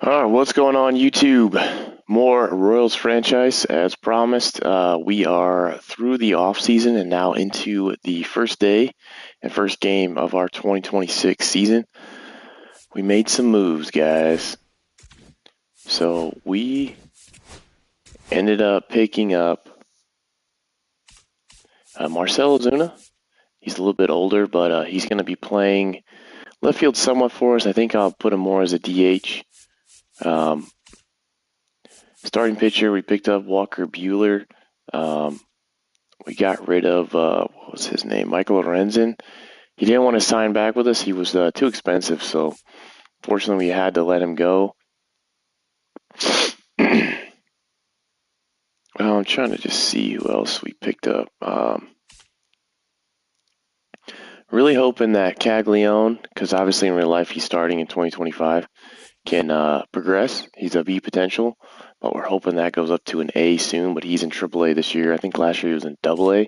All right, what's going on YouTube? More Royals franchise as promised. We are through the off season and now into the first day and first game of our 2026 season. We made some moves, guys. So we ended up picking up Marcell Ozuna. He's a little bit older, but he's going to be playing left field somewhat for us. I think I'll put him more as a DH. Starting pitcher, we picked up Walker Buehler. We got rid of, what was his name, Michael Lorenzen. He didn't want to sign back with us. He was too expensive, so fortunately we had to let him go. I'm trying to just see who else we picked up. Really hoping that Caglione, because obviously in real life he's starting in 2025, can progress. He's a B potential, but we're hoping that goes up to an A soon, but he's in AAA this year. I think last year he was in AA.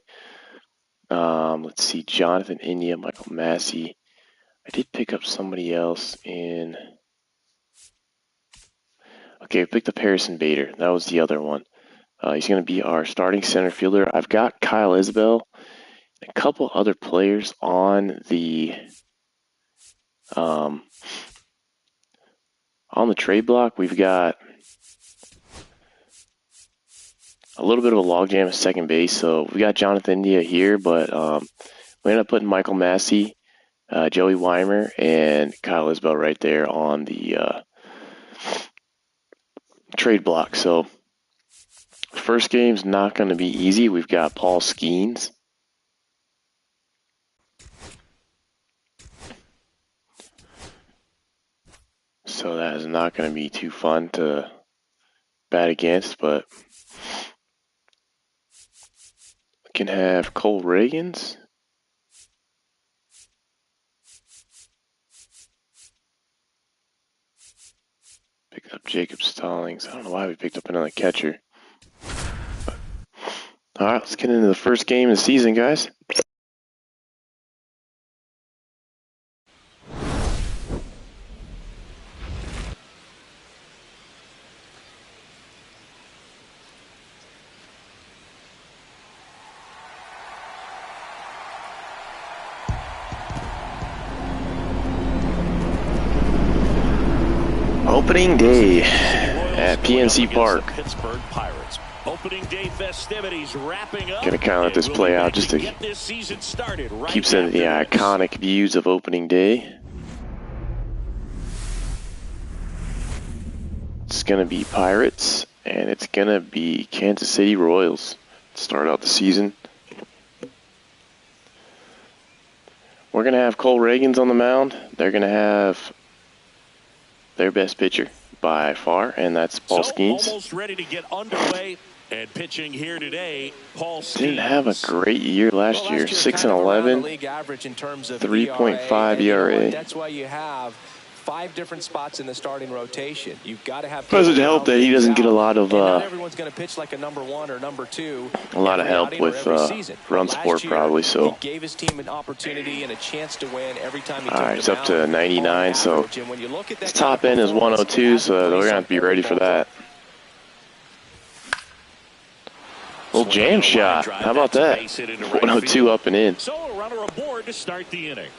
Let's see, Jonathan India, Michael Massey. I did pick up somebody else in... Okay, I picked up Harrison Bader. That was the other one. He's going to be our starting center fielder. I've got Kyle Isbell, a couple other players on the trade block. We've got a little bit of a logjam at second base, so we got Jonathan India here, but we ended up putting Michael Massey, Joey Weimer, and Kyle Isbell right there on the trade block. So first game's not going to be easy. We've got Paul Skeens. So that is not going to be too fun to bat against, but we can have Cole Reagans. Pick up Jacob Stallings. I don't know why we picked up another catcher. But, all right, let's get into the first game of the season, guys. Opening day at PNC Park. Pittsburgh Pirates. Opening day festivities wrapping up. Gonna kind of let this play out just to get this season started. Keep sending the iconic views of opening day. It's gonna be Pirates and it's gonna be Kansas City Royals to start out the season. We're gonna have Cole Reagans on the mound. They're gonna have their best pitcher by far, and that's Paul Skeens. Almost ready to get underway and pitching here today. Paul Skeens didn't have a great year last year. 6-11, 3.5 ERA. That's why you have 5 different spots in the starting rotation. You've got to have. Doesn't help that he doesn't get a lot of everyone's going to pitch like a number 1 or number 2. A lot of help with run support probably. So he gave his team an opportunity and a chance to win every time he all right, it's up to 99. So his top end is 102. So we're gonna have to be ready for that. Little jam shot. How about that? 102 up and in. So a runner aboard to start the inning.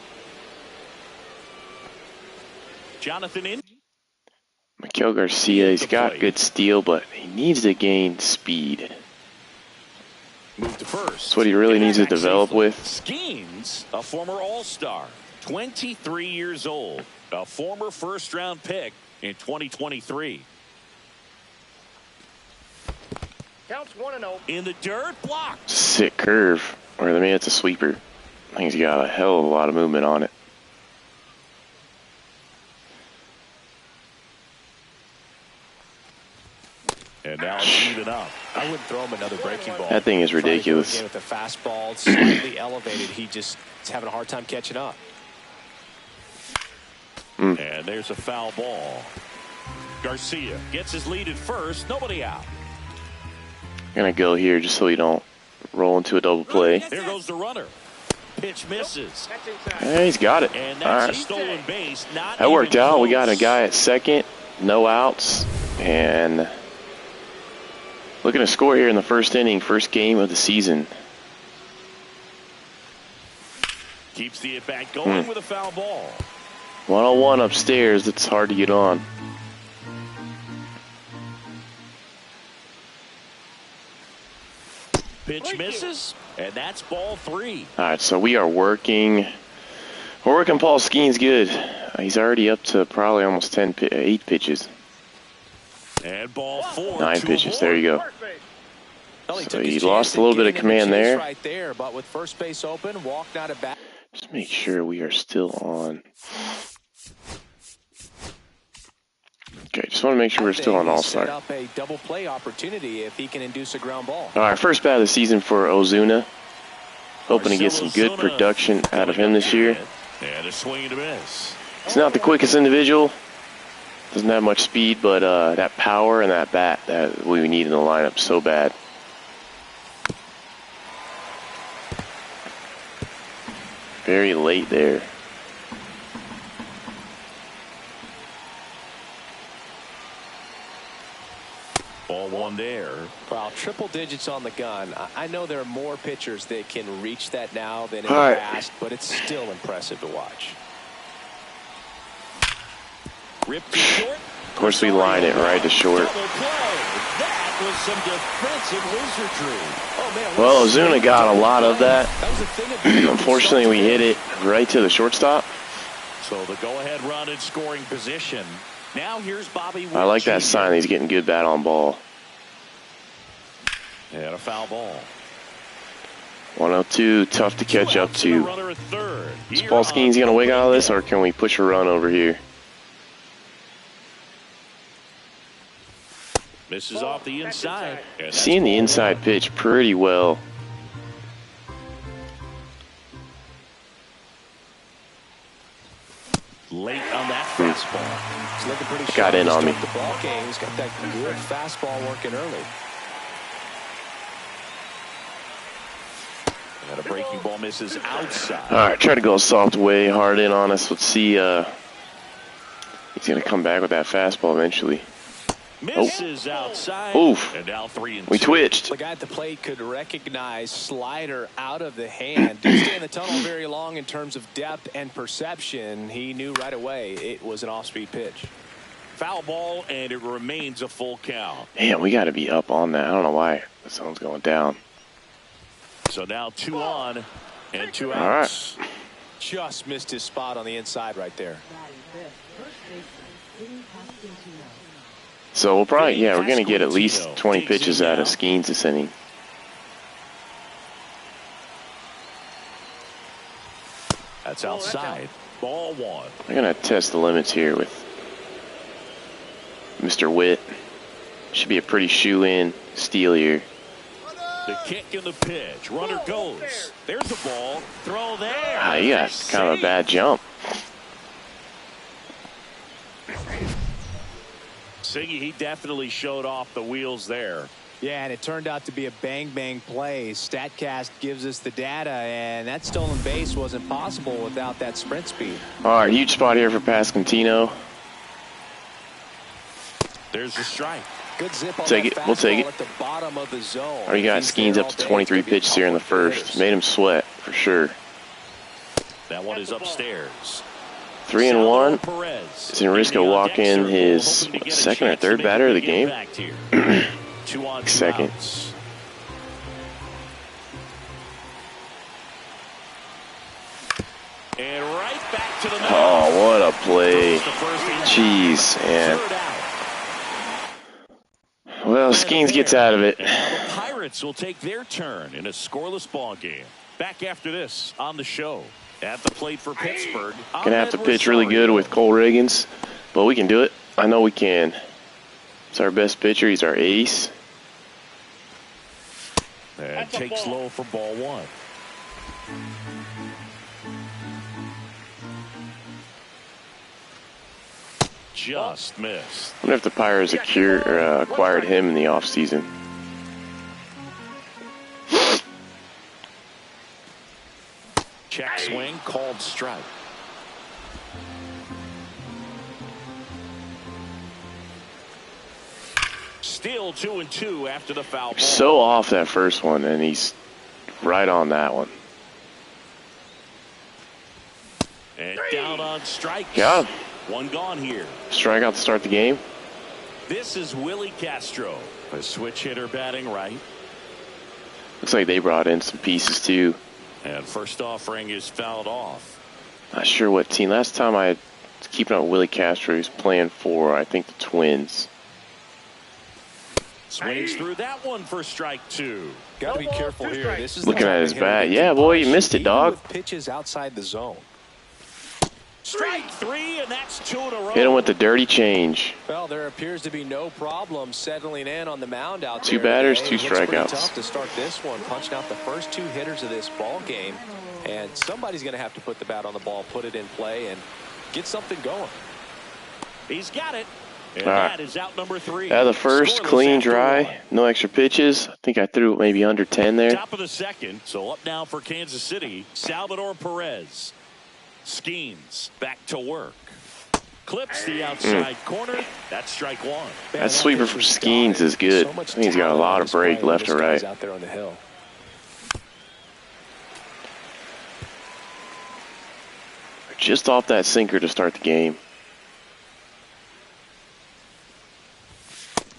Jonathan in. Miguel Garcia, he's got good steal, but he needs to gain speed. Move to first. That's what he really needs to develop with. Skeens, a former All-Star, 23 years old, a former first-round pick in 2023. Counts 1-0. In the dirt, blocked. Sick curve, or I mean, it's a sweeper. I think he's got a hell of a lot of movement on it. And now it's even up. I wouldn't throw him another breaking ball. That thing is ridiculous. With the fastball slightly elevated, he just is having a hard time catching up. And there's a foul ball. Garcia gets his lead at first. Nobody out. Gonna go here just so we don't roll into a double play. There goes the runner. Pitch misses. Hey, he's got it. And all that's right. a stolen base. That worked out. We got a guy at second no outs, and looking to score here in the first inning, first game of the season. Keeps the at-bat going with a foul ball. 1-on-1 upstairs. It's hard to get on. Pitch misses, and that's ball 3. All right, so we are working. We're working Paul Skeens good. He's already up to probably almost 8 pitches. And ball 4. 9 pitches. There you go. Well, So he lost a little bit of command there. Right there, but with first base open, walked out of bat. Just make sure we are still on. Okay, just want to make sure we're still on All-Star. Set up a double play opportunity if he can induce a ground ball. All right, first bat of the season for Ozuna. Hoping to get some good production out of him this year. And a swing and a miss. He's not the quickest individual. Doesn't have much speed, but that power and that bat that we need in the lineup so bad. Very late there. Ball 1 there. Well, triple digits on the gun. I know there are more pitchers that can reach that now than in All the right. past, but it's still impressive to watch. Ripped to short. Of course, we line it right to short. Double play. That was some defensive wizardry. Oh, man, Well, Ozuna got a lot of that. That was a thing of Unfortunately, we hit it right to the shortstop. So the go-ahead run in scoring position. Now here's Bobby Witt I like that Jr. sign. He's getting good bat on ball. And a foul ball. 102, tough to catch up Two outs and a to. runner at third. Is Here Paul on Skeens going to wig out of this, or can we push a run over here? Misses off the inside. And that's Seeing the ball inside 1. pitch pretty well. Late on that fastball. He's looking pretty Got sharp in to on me. start the ball game. He's got that good fastball working early. And a breaking ball misses outside. All right, try to go a soft way, hard in on us. Let's see. He's going to come back with that fastball eventually. Misses outside. Oof. And now 3-2. We twitched. The guy at the plate could recognize slider out of the hand. Didn't stay in the tunnel very long in terms of depth and perception. He knew right away it was an off-speed pitch. Foul ball, and it remains a full count. Man, we got to be up on that. I don't know why the zone's going down. So now 2 on and 2 All right. outs. Just missed his spot on the inside right there. So we'll probably, yeah, we're going to get at least 20 pitches out of Skeens this inning. That's outside. Ball 1. I'm going to test the limits here with Mr. Witt. Should be a pretty shoe-in steal here. The kick and the pitch. Runner goes. There's the ball. Throw there. Ah, he got kind of a bad jump. Siggy, he definitely showed off the wheels there. Yeah, and it turned out to be a bang-bang play. StatCast gives us the data, and that stolen base wasn't possible without that sprint speed. All right, huge spot here for Pasquantino. There's the strike. Good zip on Take that it. We'll take fastball it. at the bottom of the zone. Already got He's Skeens there up all to day. 23 It's gonna be pitches here in the tough work for first. hitters. Made him sweat, for sure. That one is upstairs. 3-1. Perez. Is Enrisco walking his second or third batter of the game? 2 on 2 Second. outs. And right back to the middle. Oh, what a play. Throws the first inning. Jeez, man. Third out. Well, Skeens gets out of it. And now the Pirates will take their turn in a scoreless ball game. Back after this on the show. At the plate for Pittsburgh. Gonna have to pitch really good with Cole Riggins, but we can do it. I know we can. He's our best pitcher. He's our ace. And takes low for ball 1. Just missed. I wonder if the Pirates acquired him in the offseason. Check swing, called strike. Still 2-2 after the foul ball. So off that first one, and he's right on that one. And down on strikes. Got him. One gone here. Strikeout to start the game. This is Willie Castro, a switch hitter batting right. Looks like they brought in some pieces too. And first offering is fouled off. Not sure what team. Last time I was keeping up with Willie Castro, he was playing for, I think, the Twins. Swings through that one for strike two. Got to be careful here. This is Looking at his bat. Yeah, boy, you missed it, dog. Pitches outside the zone. Strike three, and that's 2 in a row. Hit him with the dirty change. Well, there appears to be no problem settling in on the mound out there. Two batters, two It looks pretty strikeouts. tough to start this one, punching out the first 2 hitters of this ball game, and somebody's going to have to put the bat on the ball, put it in play, and get something going. He's got it. And All right. that is out number 3. Yeah, the first Scoreless clean, after dry, 1. no extra pitches. I think I threw maybe under 10 there. Top of the second. So up now for Kansas City, Salvador Perez. Skeens back to work. Clips the outside corner. That's strike 1. That sweeper from Skeens is good. I think he's got a lot of break left or right. Out there on the hill. Just off that sinker to start the game.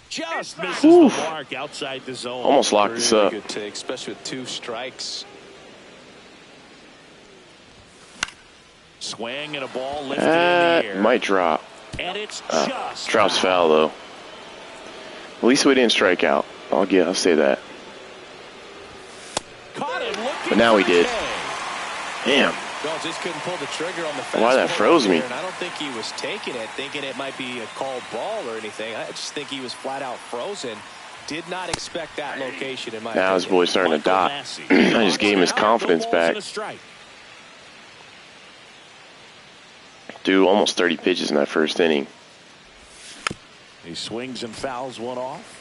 Just misses Oof. the mark outside the zone. Almost locked us up. Good take, especially with 2 strikes. Swing and a ball lifted in the air. Might drop. And it's just Drops foul though. At least we didn't strike out. I'll say that. Caught him looking But now we for did. K. Damn. Well, just couldn't pull the trigger on the fastball. Why that froze me? And I don't think he was taking it, thinking it might be a called ball or anything. I just think he was flat out frozen. Did not expect that location in my Now his opinion. boy's starting to Michael dot. Massey. I just gave him his Out, confidence no balls and back. a strike. Dude, almost 30 pitches in that first inning. He swings and fouls one off.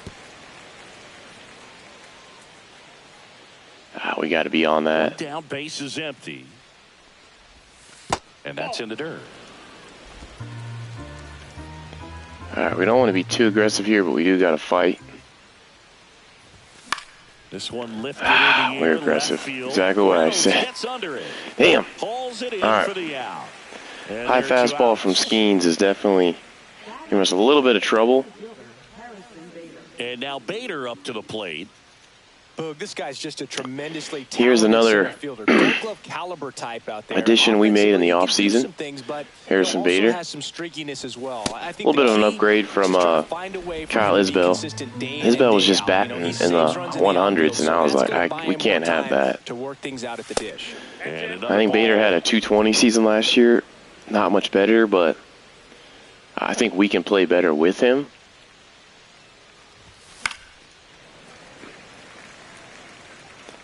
We got to be on that. Down, base is empty. And that's in the dirt. All right, we don't want to be too aggressive here, but we do got to fight. This one lifted in the air. We're left aggressive. field. Exactly what I Rose said. gets under it. Damn. Hauls it in All right. for the out. And High there are 2 fastball outs. from Skeens is definitely giving us a little bit of trouble. And now Bader up to the plate. Boog, this guy's just a tremendously talented Here's another center fielder. Gold glove caliber type out there. addition we made in the Offensively, he can do offseason. some things, but Harrison he also Bader. has some streakiness as well. I think A little bit the of an key upgrade from is to try to find a way for Kyle him to be Isbell. consistent day in Isbell and was day just out. batting He in saves the runs in the 100s, outfield, and so I was that's like, gonna buy we him can't more have time that. to work things out at the dish. And I think Bader had a 220 season last year. Not much better, but I think we can play better with him.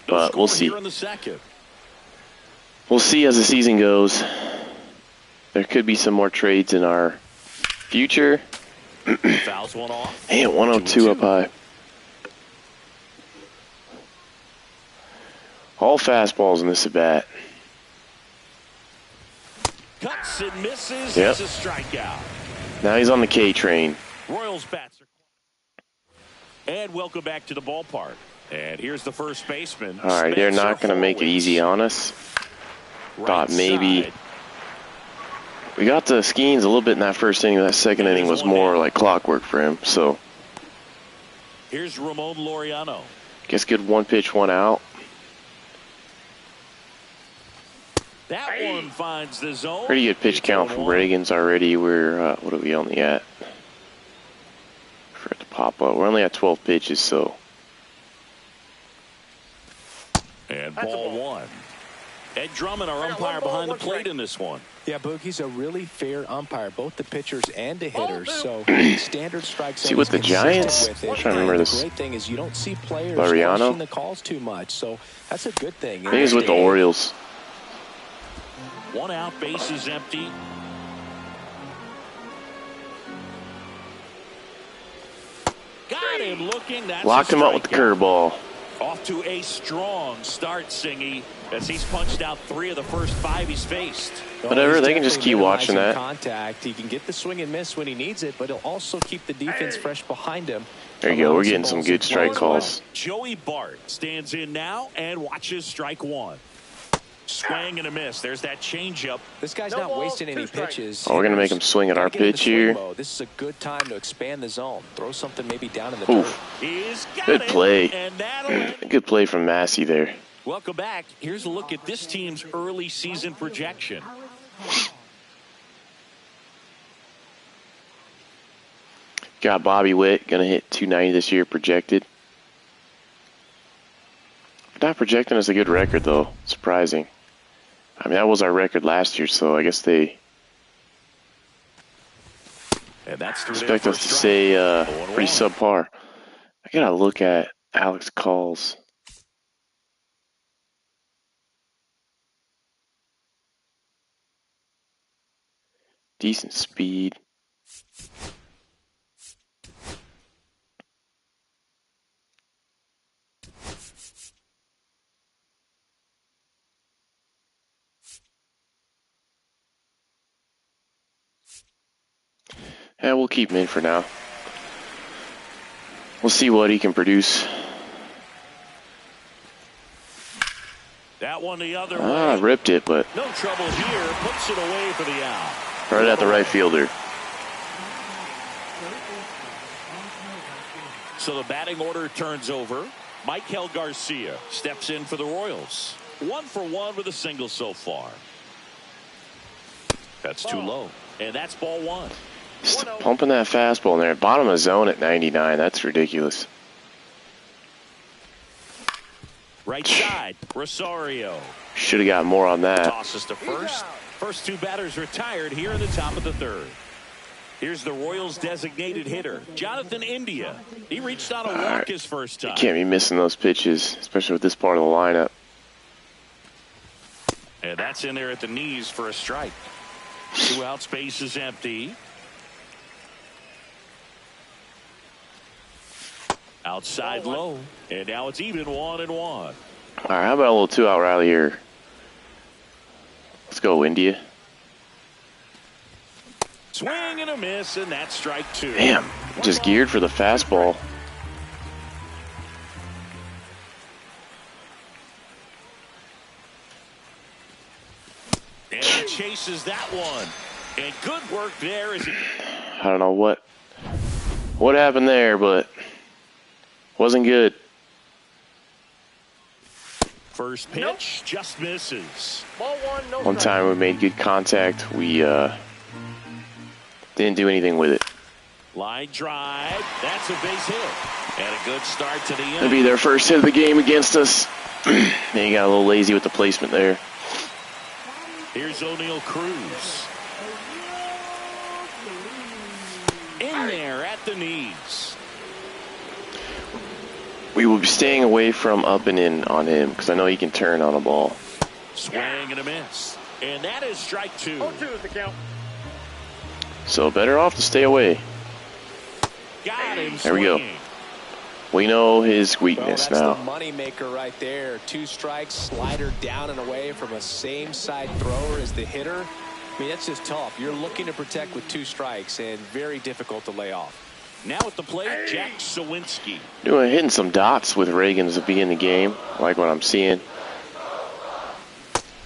But we'll see. Here in the second. We'll see as the season goes. There could be some more trades in our future. Fouls one off. Hey, 102 up high. All fastballs in this at bat. Cuts and misses. Yep. It's a strikeout. Now he's on the K train. Royals bats are. And welcome back to the ballpark. And here's the first baseman. All right, they're not Spencer going to make it Horwitz. easy on us. Right Thought maybe side. we got the Skeens a little bit in that first inning. That second inning was more like clockwork for him. So Here's Ramon Laureano. guess good one pitch, one out. That one finds the zone. Pretty good pitch It's count from 0-1. Reagan's already. We're what are we only at? For it to pop up, we're only at 12 pitches. So And ball 1. Ed Drummond, our umpire behind the plate in this one. Yeah, Boog, he's a really fair umpire, both the pitchers and the hitters. So standard strike zone. See, with is the consistent Giants, with it. I'm trying to remember And this. The great thing is you don't see players Laureano? rushing the calls too much, so that's a good thing. I think he's with the Orioles. 1 out, base is empty. Got him looking. That's Locked a him up with the strikeout. curveball. Off to a strong start, Singy, as he's punched out 3 of the first 5 he's faced. Whatever, they can just keep watching that. Contact. He can get the swing and miss when he needs it, but he'll also keep the defense fresh behind him There you go. We're getting some good strike calls. Joey Bart stands in now and watches strike one. Swing and a miss. There's that changeup. This guy's not wasting any pitches. Oh, we're going to make him swing at our pitch here. This is a good time to expand the zone. Throw something maybe down in the dirt. Good play. Good play from Massey there. Welcome back. Here's a look at this team's early season projection. Got Bobby Witt, going to hit 290 this year projected. Not projecting us a good record, though. Surprising. I mean, that was our record last year, so I guess they expect us to say pretty subpar. I got to look at Alex Calls. Decent speed. Yeah, we'll keep him in for now. We'll see what he can produce. That one the other way. Ripped it, but no trouble here. Puts it away for the out. Right at the right fielder. So the batting order turns over. Michael Garcia steps in for the Royals. 1 for 1 with a single so far. That's too low. And that's ball one. Just pumping that fastball in there. Bottom of the zone at 99. That's ridiculous. Right side, Rosario. Should have got more on that. Tosses to first. First two batters retired here in the top of the third. Here's the Royals' designated hitter, Jonathan India. He reached out a walk his first time. You can't be missing those pitches, especially with this part of the lineup. And that's in there at the knees for a strike. 2 out, space is empty. Outside low, and now it's even 1-1. All right, how about a little 2-out rally here? Let's go, India. Swing and a miss, and that's strike 2. Damn, just geared for the fastball. And he chases that one. And good work there. I don't know what happened there, but wasn't good. First pitch just misses. Ball one, One time we made good contact. We didn't do anything with it. Line drive. That's a base hit. And a good start to the inning. That'll be their first hit of the game against us. They got a little lazy with the placement there. Here's O'Neal Cruz. In there at the knees. We will be staying away from up and in on him because I know he can turn on a ball. Swing and a miss. And that is strike 2. 0-2 is the count. So better off to stay away. Got him. There we go. We know his weakness now. That's the money maker right there. 2 strikes, slider down and away from a same side thrower as the hitter. I mean, that's just tough. You're looking to protect with 2 strikes and very difficult to lay off. Now at the plate, Jack Sawinski. Hitting some dots with Reagan at the beginning of the game. I like what I'm seeing.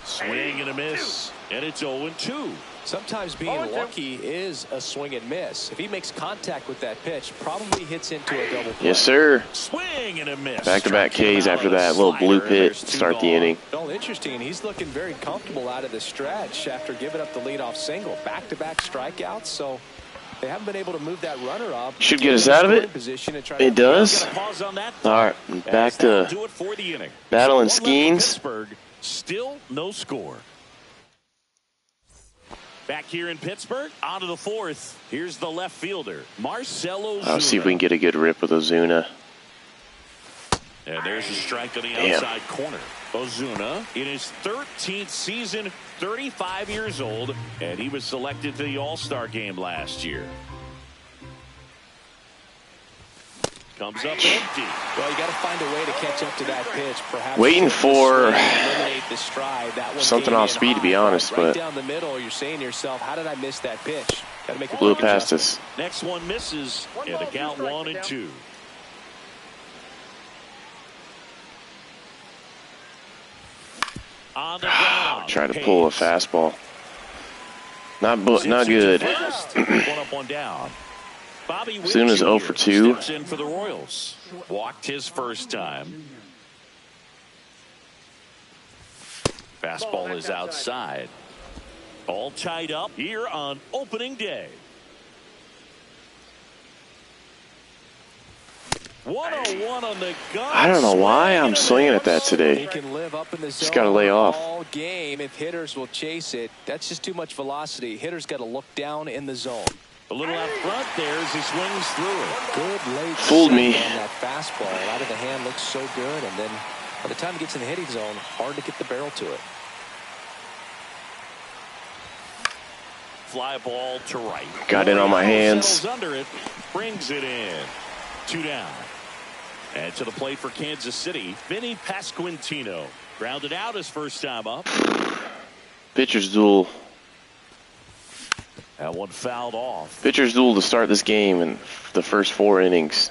Swing and a miss. And it's 0-2. Sometimes being lucky is a swing and miss. If he makes contact with that pitch, probably hits into a double play. Yes, sir. Swing and a miss. Back-to-back Ks after that little blue pit to start the inning. Well, interesting. He's looking very comfortable out of the stretch after giving up the leadoff single. Back-to-back strikeouts, so they haven't been able to move that runner up. Should get us out of it. It does. All right, back to battling Skeens. Still no score. Back here in Pittsburgh, on to the 4th. Here's the left fielder, Marcelo Ozuna. I'll see if we can get a good rip with Ozuna. And there's a strike on the outside corner. Ozuna in his 13th season, 35 years old, and he was selected to the All-Star game last year. Comes up empty. Well, you got to find a way to catch up to that pitch. Perhaps waiting for eliminate the stride. That one something off speed, to be honest, right but down the middle, you're saying to yourself, how did I miss that pitch? Got to make a blew past us. Next one misses, and the count 1-2. On the ground. Try to pull a fastball. Not good. One up, one down. Bobby Witt Soon as 0 for 2. steps in for the Royals. Walked his first time. Fastball is outside. All tied up here on opening day. 101 on the gun. I don't know why I'm swinging at that today. He can live up in the zone just got to lay off. all game if hitters will chase it. That's just too much velocity. Hitters got to look down in the zone. A little out front there as he swings through it. Good late Fooled me. on that fastball. Out of the hand looks so good, and then by the time he gets in the hitting zone, hard to get the barrel to it. Fly ball to right. Got it on my hands. Settles under it, brings it in. 2 down. And to the plate for Kansas City, Vinny Pasquantino. Grounded out his first time up. Pitcher's duel. That one fouled off. Pitcher's duel to start this game in the first 4 innings.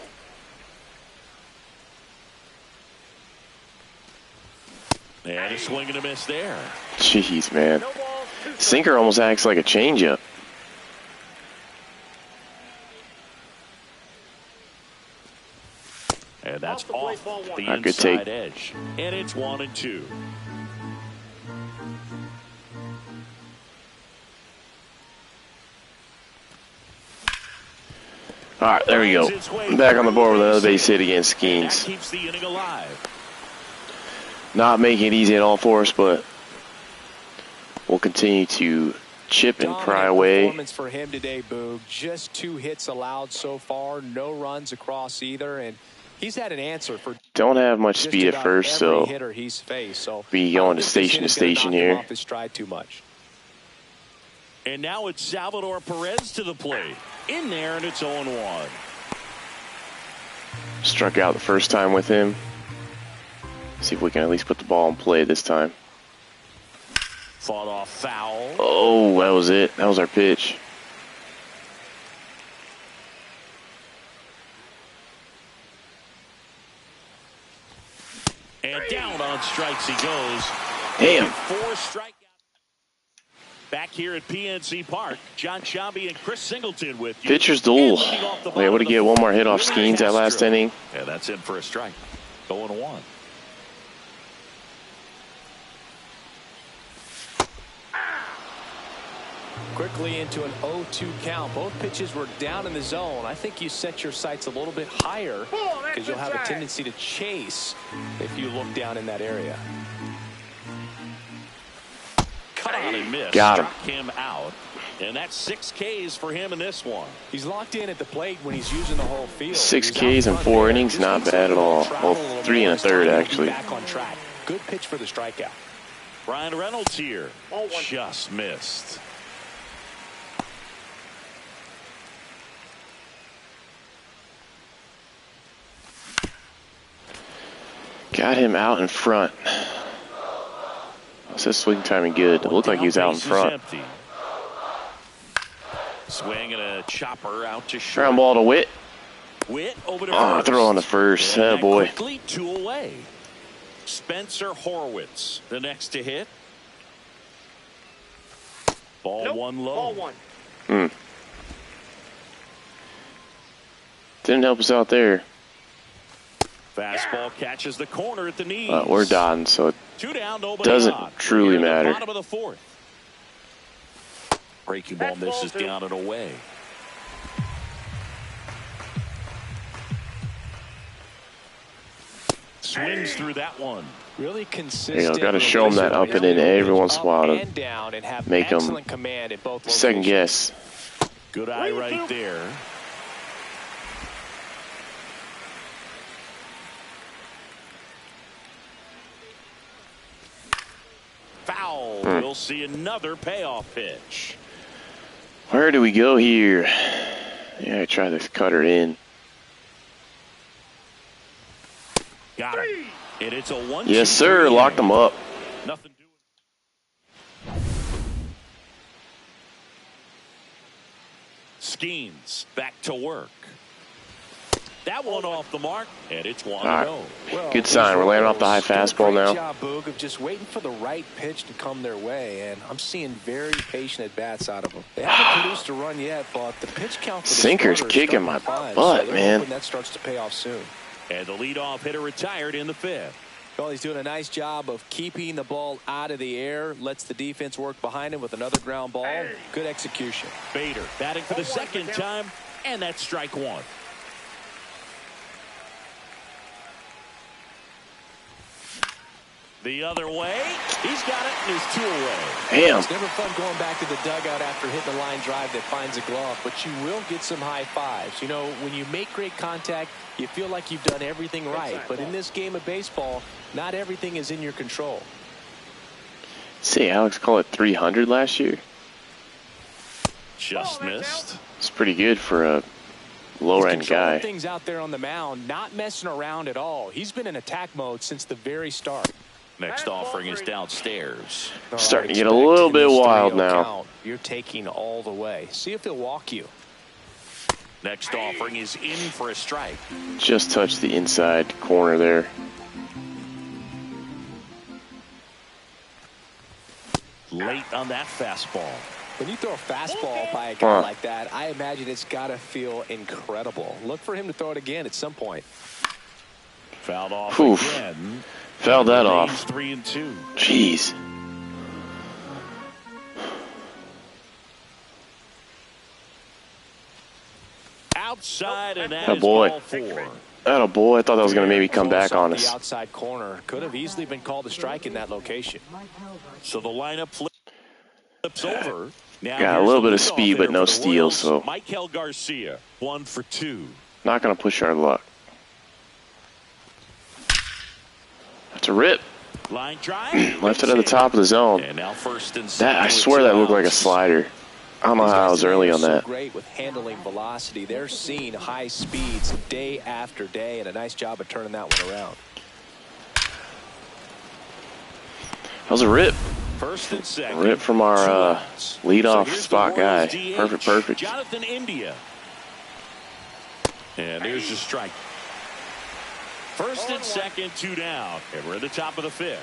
And a swing and a miss there. Jeez, man. Sinker almost acts like a changeup. And that's off the Good inside take. edge. And it's 1-2. All right, there we go. Back on the board with another base hit against That Skeens. keeps the inning alive. Not making it easy at all for us, but we'll continue to chip and pry Dominant away. performance for him today, Boog. Just 2 hits allowed so far, no runs across either, and he's had an answer for Don't have much just speed at about first, every so hitter he's faced. So be I going don't to think station this to hit is station gonna knock him here. off his stride too much. And now it's Salvador Perez to the plate. In there, and it's 0-1. Struck out the first time with him. See if we can at least put the ball in play this time. Fought off foul. Oh, that was it. That was our pitch. And down on strikes he goes. Damn. 4 strikeouts. Back here at PNC Park, John Sciambi and Chris Singleton with you. Pitcher's duel. And leading off the Were able to bottom get of one the more hit off fourth, Skeens that last Castro. inning. Yeah, that's in for a strike. 0-1. Quickly into an 0-2 count. Both pitches were down in the zone. I think you set your sights a little bit higher because you'll have a tendency to chase if you look down in that area. Cut on and miss. Got him. Struck him out. And that's 6 Ks for him in this one. He's locked in at the plate when he's using the whole field. 6 He's Ks in out front 4 there. innings, Just not needs bad to at all. travel Well, a little 3 more. and a It's time third, to be actually. Back on track. Good pitch for the strikeout. Brian Reynolds here. Just missed. Got him out in front. What's this swing timing good? It looked like he was out in Base is front. empty. Swing and a chopper out to short. Ground ball to Witt. Witt over to Oh, first. throw on the first. And Oh, that boy. quickly 2 away. Spencer Horwitz, the next to hit. Ball 1 low. Didn't help us out there. Fastball catches the corner at the knees. But we're dotting, so it 2 down, nobody doesn't on. truly We're at the matter. Bottom of the 4th. Breaking ball misses down and away. Swings through that one. Really consistent. You know, gotta show 'em that up and in every once in a while to and down and have make 'em excellent command at both second locations. guess. Good eye right there. Foul. We'll see another payoff pitch. Where do we go here? Yeah, I try to cut her in. Got it. And it's a 1-2-3 Yes, sir. inning. Locked them up. Nothing doing. Skeens back to work. That one off the mark, and it's 1-0. Well, good sign. We're laying off the high fastball now. Great job, Boog, of just waiting for the right pitch to come their way, and I'm seeing very patient at-bats out of them. They haven't produced a run yet, but the pitch count for the sinker's kicking my butt, so man. that starts to pay off soon. And the leadoff hitter retired in the 5th. Well, he's doing a nice job of keeping the ball out of the air, lets the defense work behind him with another ground ball. Good execution. Bader batting for the second time, and that's strike one. The other way. He's got it, and he's 2 away. Damn. It's never fun going back to the dugout after hitting a line drive that finds a glove, but you will get some high fives. You know, when you make great contact, you feel like you've done everything right. But in this game of baseball, not everything is in your control. See, Alex called it 300 last year. Just missed. It's pretty good for a lower-end guy. Things out there on the mound, not messing around at all. He's been in attack mode since the very start. Next offering is downstairs. Starting to get a little bit wild now. You're taking all the way. See if he'll walk you. Next offering is in for a strike. Just touched the inside corner there. Late on that fastball. When you throw a fastball by a guy like that, I imagine it's got to feel incredible. Look for him to throw it again at some point. Fouled off again. Fouled that off. 3-2. Jeez. Outside, and that is ball 4. Atta boy. I thought that was going to maybe come back on us. The outside corner could have easily been called a strike in that location. So the lineup flips over. Now got a little bit of speed, but no steals, so Michael Garcia, 1 for 2. Not going to push our luck. That's a rip. Line drive. Left it at the top of the zone. And now first and that I swear that looked like a slider. I don't know how I was early on that. Great with handling velocity. They're seeing high speeds day after day, and a nice job of turning that one around. That was a rip. First and second. Rip from our leadoff spot guy. Perfect. Jonathan India. And there's the strike. First and second, 2 down. And we're at the top of the 5th.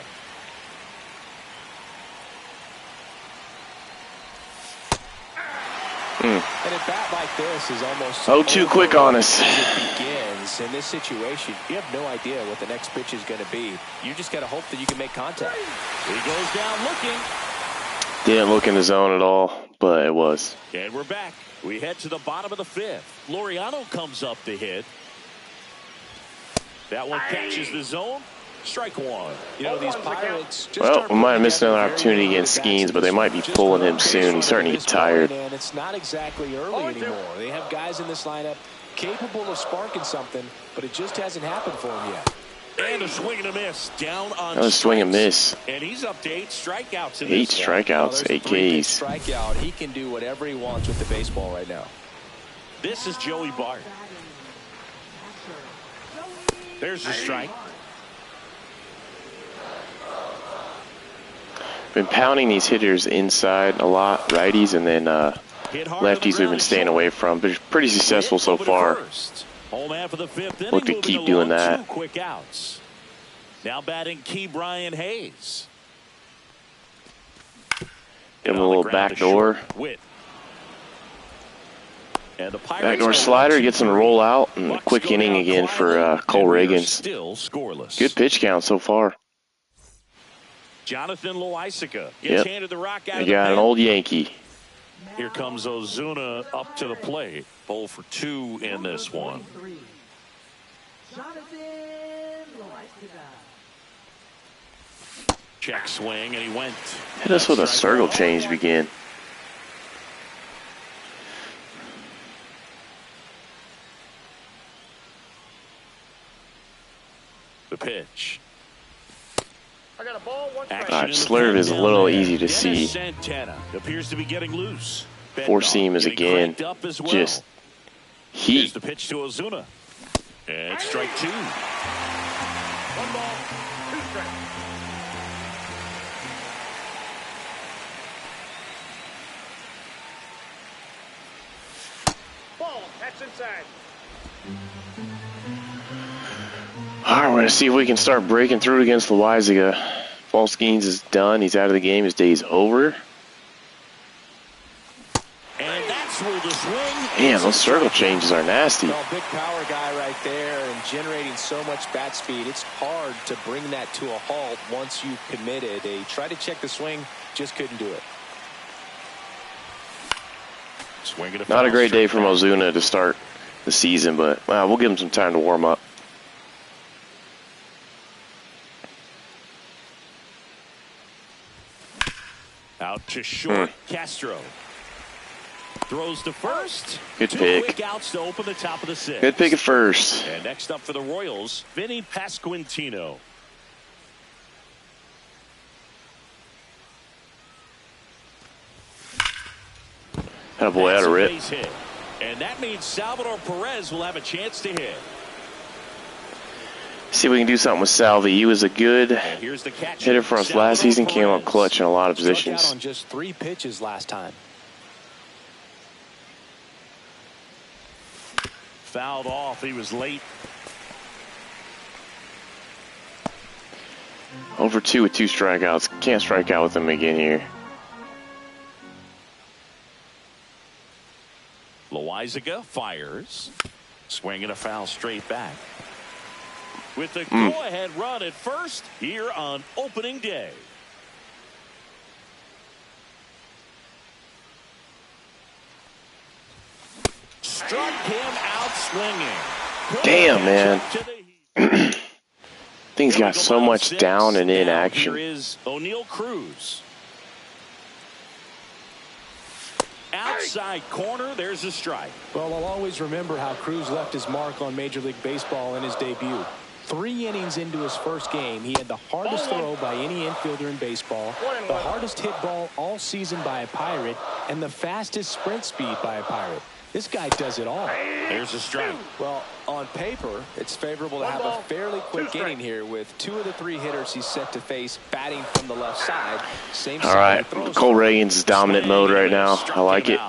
And a bat like this is almost too quick on us. It begins in this situation. You have no idea what the next pitch is going to be. You just got to hope that you can make contact. He goes down looking. Didn't look in the zone at all, but it was. And we're back. We head to the bottom of the 5th. Laureano comes up to hit. That one catches the zone. Strike one. You know, these Pirates well, we might have missed another opportunity against Skeens, but they might be pulling him soon. He's starting to get tired. And it's not exactly early anymore. They have guys in this lineup capable of sparking something, but it just hasn't happened for him yet. And a swing and a miss. Down on that was swing and miss. And he's up to 8 strikeouts. 8 strikeouts, 8 Ks. Strikeout. He can do whatever he wants with the baseball right now. This is Joey Bart. There's a strike. Been pounding these hitters inside a lot, righties, and then lefties we've been staying away from. But pretty successful so far. Home half of the 5th. Look to keep doing that. 2 quick outs. Now batting Key Brian Hayes. Give him a little backdoor. Backdoor slider, gets him to roll out, and a quick inning again for Cole Reagans. Still scoreless. Good pitch count so far. Jonathan Loisaca gets handed the rock out. They got an old Yankee. Here comes Ozuna up to the plate. 0 for 2 in this one. Check swing, and he went. Hit us with a circle change to begin. The pitch. Slurve is a little easy to see. Santana appears to be getting loose. Four seam is again just heat. Here's the pitch to Ozuna. And strike 2. 1 ball, 2 strikes. Ball, that's inside. All right, we're going to see if we can start breaking through against Loizaga. Falskines is done. He's out of the game. His day's over. And that's where the swing. Man, those circle changes are nasty. Well, big power guy right there and generating so much bat speed. It's hard to bring that to a halt once you've committed. They tried to check the swing, just couldn't do it. Not a great day for Ozuna to start the season, but we'll give him some time to warm up. Out to short, Castro. Throws to first. Good Two pick. quick outs to open the top of the sixth. Good pick at first. And next up for the Royals, Vinny Pasquantino. Attaboy, out of rip. Hit. And that means Salvador Perez will have a chance to hit. See if we can do something with Salvi. He was a good hitter for us last season. Came up clutch in a lot of positions. Struck out on just 3 pitches last time. Fouled off. He was late. Over 2 with 2 strikeouts. Can't strike out with him again here. Loizaga fires. Swinging a foul straight back. With the go-ahead run at first here on opening day. Struck him out swinging. Damn, man. Things got so much down and in action. Here is O'Neal Cruz. Outside corner, there's a strike. Well, I'll always remember how Cruz left his mark on Major League Baseball in his debut. 3 innings into his first game, he had the hardest throw by any infielder in baseball, the hardest hit ball all season by a Pirate, and the fastest sprint speed by a Pirate. This guy does it all. There's a strike. Well, on paper, it's favorable to have a fairly quick inning here with 2 of the 3 hitters he's set to face batting from the left side. Same All right, Cole Reagan's dominant mode right now. I like it.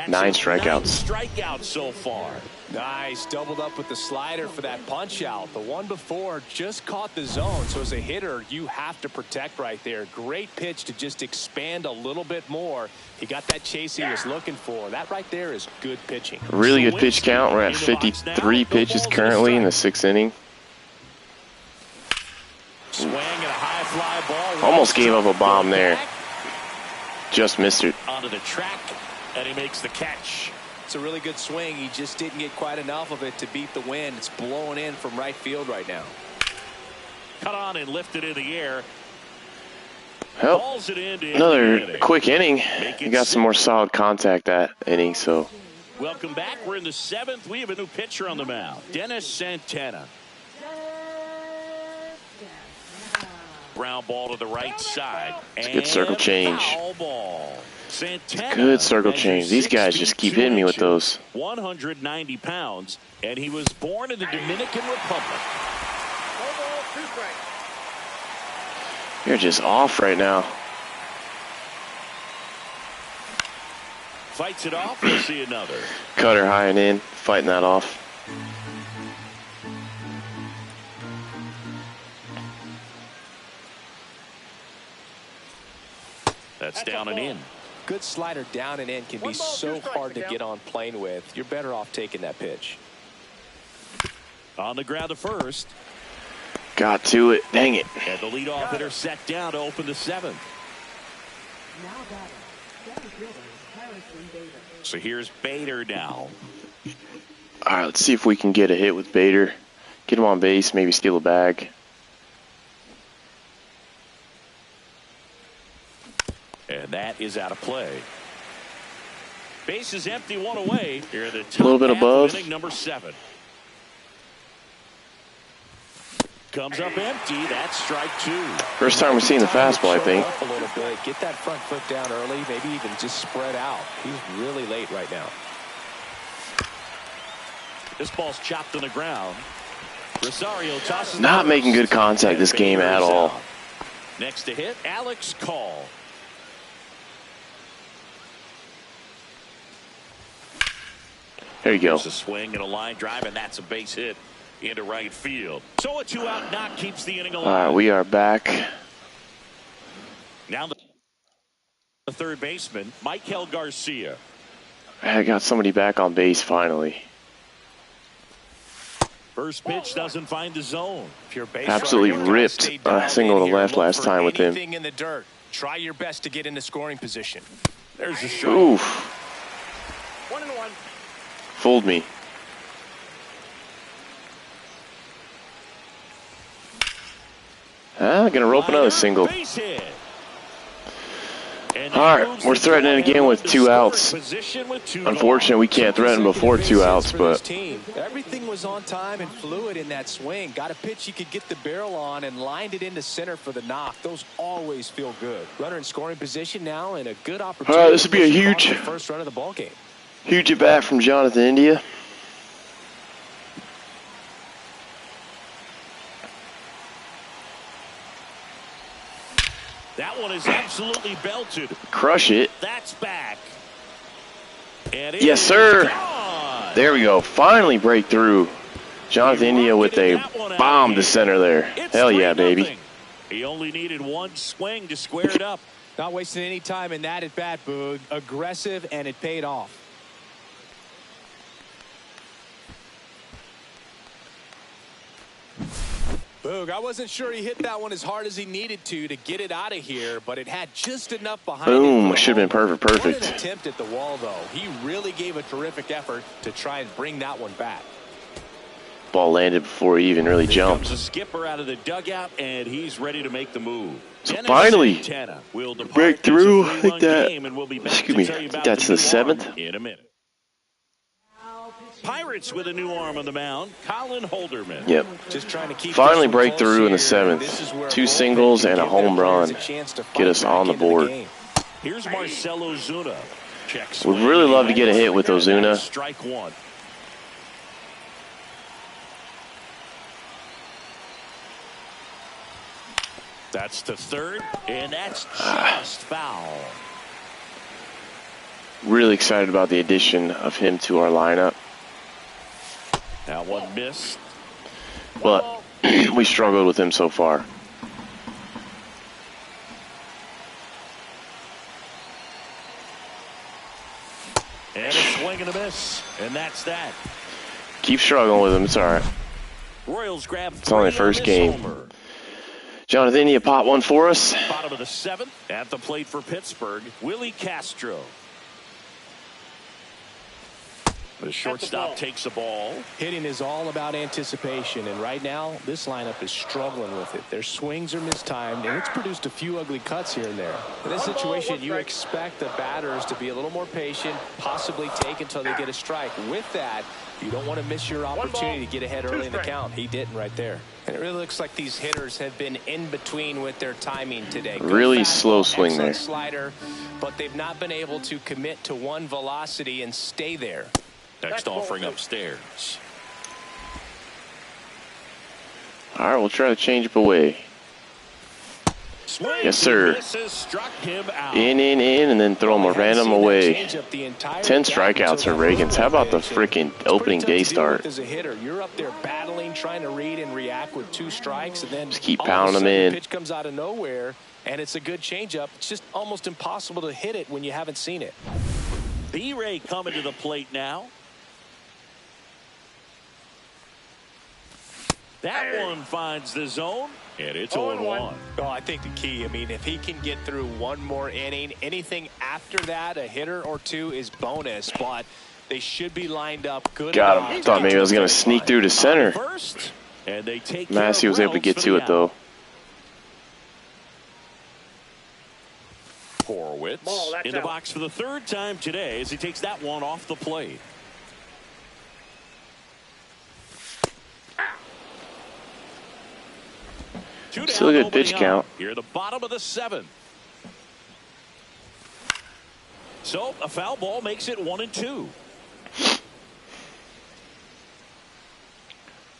9 strikeouts. Strikeouts so far. Nice, doubled up with the slider for that punch out. The one before just caught the zone, so as a hitter, you have to protect right there. Great pitch to just expand a little bit more. He got that chase he was looking for. That right there is good pitching. Really good pitch count. We're at 53 pitches currently in the 6th inning. Swing and a high fly ball. Almost gave up a bomb there. Just missed it. Onto the track, and he makes the catch. It's a really good swing. He just didn't get quite enough of it to beat the wind. It's blowing in from right field right now. Cut on and lifted in the air. Well, Balls it into another quick inning. We got some more solid contact that inning, so. Welcome back. We're in the 7th. We have a new pitcher on the mound, Dennis Santana. Ground ball to the right side. It's a good circle change. Foul ball. Santana, Good circle change. These guys just keep hitting me with those. 190 pounds, and he was born in the Dominican Republic. You're just off right now. Fights it off. We'll see another. Cutter high and in, fighting that off. That's down and in. Good slider down and in can be so hard to get on plane with. You're better off taking that pitch. On the ground to first. Got to it. Dang it. And the leadoff hitter set down to open the 7th. So here's Bader now. All right, let's see if we can get a hit with Bader. Get him on base, maybe steal a bag. And that is out of play. Base is empty, 1 away. Here the top A little bit half above. of inning number 7. Comes up empty. That's strike 2. First time we've seen the fastball, I think. A little bit. Get that front foot down early. Maybe even just spread out. He's really late right now. This ball's chopped on the ground. Rosario tosses. Not making good contact this game at all. Next to hit, Alex Call. There you go. There's a swing and a line drive, and that's a base hit. into right field. So a 2-out knock keeps the inning alive. All right, we are back. Now the third baseman, Michael Garcia. I got somebody back on base finally. First pitch doesn't find the zone. If you're a base Absolutely runner, ripped a single to left last time with him. Anything in the dirt. Try your best to get into scoring position. There's a strike. Oof. 1-1. Fooled me. Gonna rope another single. Base hit. All right, we're threatening again with 2 outs. Unfortunately, we can't threaten before 2 outs, but Everything was on time and fluid in that swing. Got a pitch he could get the barrel on and lined it into center for the knock. Those always feel good. Runner in scoring position now and a good opportunity. all right, this would be a to push huge, the first run of the ball game. huge at bat from Jonathan India. That one is absolutely belted. Crush it. That's back. And Yes, sir. Gone. There we go. Finally break through. Jonathan India with a bomb to center there. It's Hell yeah, 3-0. baby. He only needed one swing to square it up. Not wasting any time in that at bat, Boog. Aggressive, and it paid off. Boog, I wasn't sure he hit that one as hard as he needed to get it out of here, but it had just enough behind it. Boom. Should have been perfect. What an Perfect. attempt at the wall, though. He really gave a terrific effort to try and bring that one back. Ball landed before he even really Here comes jumped. the skipper out of the dugout, and he's ready to make the move. So Dennis finally, Santana will depart. break It's a through. I 3-1 think that, game, and we'll be back excuse to me, tell I you think about that's the the new arm 7th. in a minute. Pirates with a new arm on the mound, Colin Holderman. Yep. Just trying to keep Finally this one break close through in the here. 7th. This is where 2 bullpen singles can and a give their home players run. a chance to Get fight us back on the into board. game. Here's Marcell Ozuna. Checks. Would really love to get a hit with Ozuna. Strike one. That's to third, and that's just foul. Really excited about the addition of him to our lineup. Now one missed. But we struggled with him so far. And a swing and a miss. And that's that. Keep struggling with him. It's all right. Royals grab It's only three first on this game. homer. Jonathan India, pop one for us. Bottom of the 7th. At the plate for Pittsburgh, Willie Castro. The shortstop takes a ball. Hitting is all about anticipation, and right now, this lineup is struggling with it. Their swings are mistimed, and it's produced a few ugly cuts here and there. In this situation, you expect the batters to be a little more patient, possibly take until they get a strike. With that, you don't want to miss your opportunity to get ahead early in the count. He didn't right there. And it really looks like these hitters have been in between with their timing today. Good Really fastball, slow swing excellent there. Slider, but they've not been able to commit to one velocity and stay there. Next offering upstairs. All right, we'll try to change up away. Swing Yes, sir. misses, struck him out. In, and then throw him a random away. 10 strikeouts for Reagans. How about the freaking opening day start? As a hitter, you're up there battling, trying to read and react with 2 strikes, and then Just keep all of a pounding them sudden, in. the pitch comes out of nowhere, and it's a good changeup. It's just almost impossible to hit it when you haven't seen it. B-Ray coming to the plate now. That one finds the zone, and it's 0-1. Oh, I think the key, I mean, if he can get through one more inning, anything after that, a hitter or 2 is bonus, but they should be lined up good. Got him. Thought maybe I was going to sneak through to center. First, and they take Massey was able to get to it, though. Horowitz in the box for the 3rd time today as he takes that one off the plate. Still a good pitch count. Here at the bottom of the 7th. So a foul ball makes it 1-2.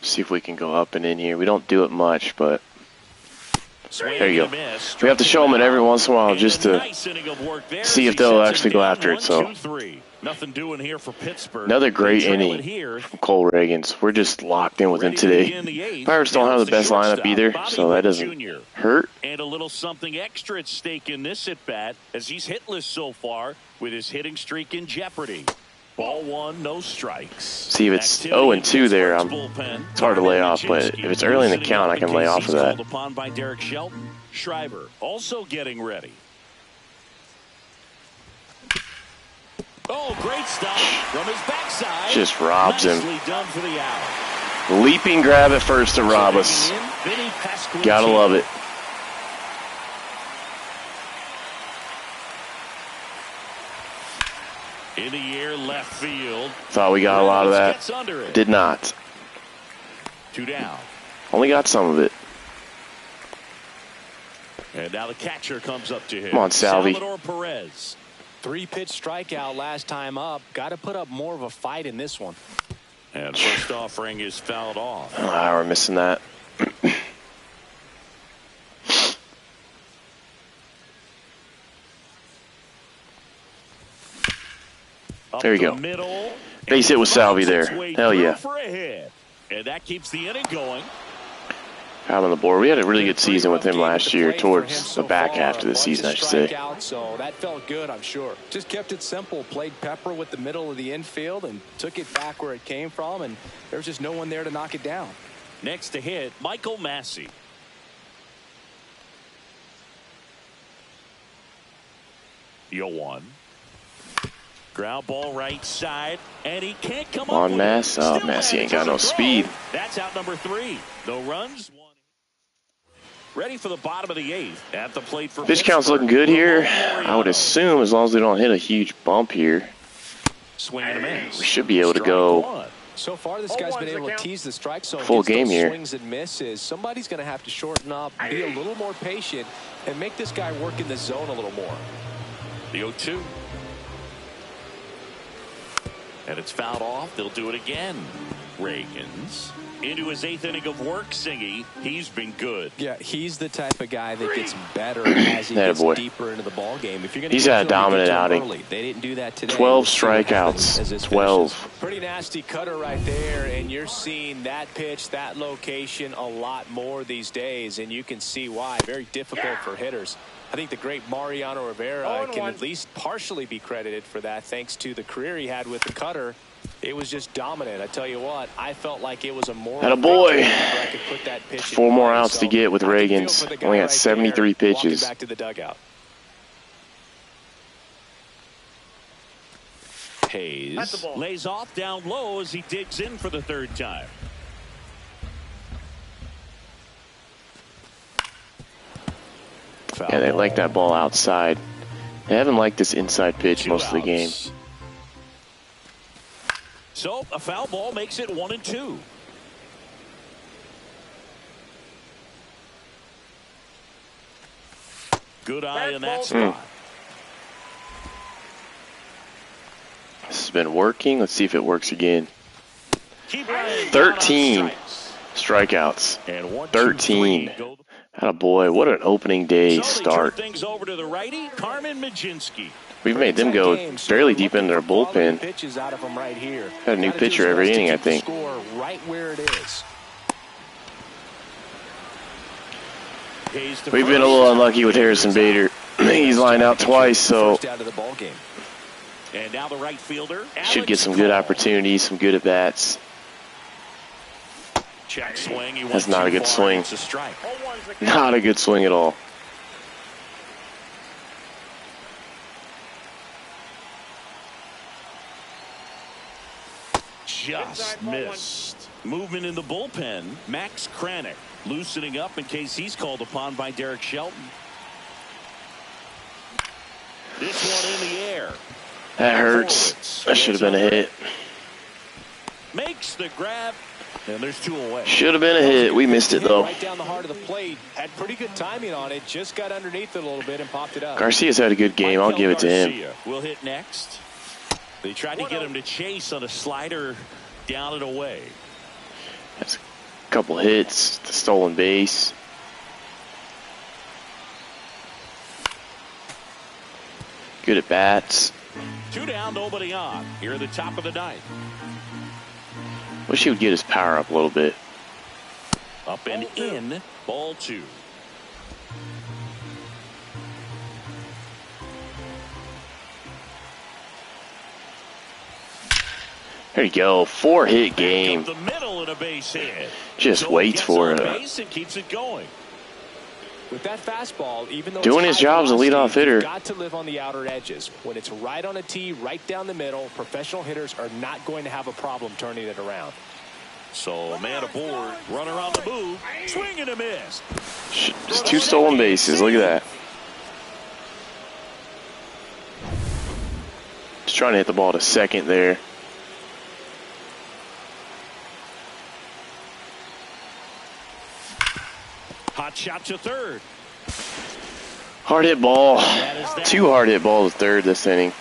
See if we can go up and in here. We don't do it much, but There you go. We have to show them it every once in a while just to see if they'll actually go after it. So, nothing doing here for Pittsburgh. Another great inning from Cole Reagans. We're just locked in with him today. Pirates don't have the best lineup either, so that doesn't hurt. And a little something extra at stake in this at-bat as he's hitless so far with his hitting streak in jeopardy. Ball one, no strikes. See, if it's 0-2 there, it's hard to lay off, but if it's early in the count, I can lay off of that. Called upon by Derek Shelton. Schreiber also getting ready. Oh, great stop from his backside. Just robs him. Nicely done for the out. Leaping grab at first to rob us. Gotta love it. In the air, left field. Thought we got a lot of that. Did not. 2 down. Only got some of it. And now the catcher comes up to him. Come on, Salvi. Salvador Perez. 3-pitch strikeout last time up. Got to put up more of a fight in this one. And first offering is fouled off. Ah, we're missing that. There you go. Base hit with Salvi there. Hell yeah. And that keeps the inning going. Out on the board. We had a really good season with him last year, towards the back half of the season, I should say. So that felt good, I'm sure. Just kept it simple. Played pepper with the middle of the infield and took it back where it came from, and there was just no one there to knock it down. Next to hit, Michael Massey. Yo one. Ground ball right side, and he can't come on, up Mass. Oh, Massey ain't got no speed. That's out number 3. No runs. Ready for the bottom of the 8th at the plate for pitch count's looking good here. I would assume as long as we don't hit a huge bump here, swing and a miss. We should be able to go. So far, this guy's been able to tease the strike zone. Full game here. Swings and misses. Somebody's going to have to shorten up, be a little more patient, and make this guy work in the zone a little more. The 0-2. And it's fouled off. They'll do it again. Reagans into his 8th inning of work. Singy, he's been good. Yeah, he's the type of guy that gets better as he gets deeper into the ball game. If you're going to, he's had a dominant outing. They didn't do that today. 12 strikeouts. 12. Pretty nasty cutter right there, and you're seeing that pitch, that location a lot more these days, and you can see why. Very difficult for hitters. I think the great Mariano Rivera can at least partially be credited for that, thanks to the career he had with the cutter. It was just dominant. I tell you what, I felt like it was a more. Had a boy. 4 more outs to get with Reagans. Only got 73 pitches. Back to the dugout. Hayes lays off down low as he digs in for the 3rd time. Yeah, they like that ball outside. They haven't liked this inside pitch most of the game. So a foul ball makes it 1-2. Good eye in that spot. This has been working. Let's see if it works again. 13 strikeouts. 13. Attaboy, what an opening day start. Things over to the righty, Carmen Majinski. We've made them go fairly deep into their bullpen. Got a new pitcher every inning, I think. Right where it is. We've been a little unlucky with Harrison Bader. He's lined out twice, so and now the right fielder should get some good opportunities, some good at-bats. Check swing. That's not a good swing. Not a good swing at all. Just missed. Movement in the bullpen. Max Kranick loosening up in case he's called upon by Derek Shelton. This one in the air. That hurts. That should have been a hit. Makes the grab. And there's 2 away. Should have been a hit. We missed it, though. Right down the heart of the plate. Had pretty good timing on it. Just got underneath it a little bit and popped it up. Garcia's had a good game. I'll give it to him. Will hit next. They tried to get him to chase on a slider down and away. That's a couple hits. The stolen base. Good at bats. 2 down, nobody on. Here at the top of the ninth. Wish he would get his power up a little bit. Up and in. Ball 2. There you go. 4-hit game. The middle and a base hit. Just waits for it. Base and keeps it going. With that fastball, even though doing his job as a leadoff hitter. You've got to live on the outer edges. When it's right on a tee, right down the middle, professional hitters are not going to have a problem turning it around. So a man aboard, runner on the move, swing and a miss. Just 2 stolen bases. Look at that. Just trying to hit the ball to second there. Hot shot to third. Hard hit ball. 2 hard hit balls to third this inning.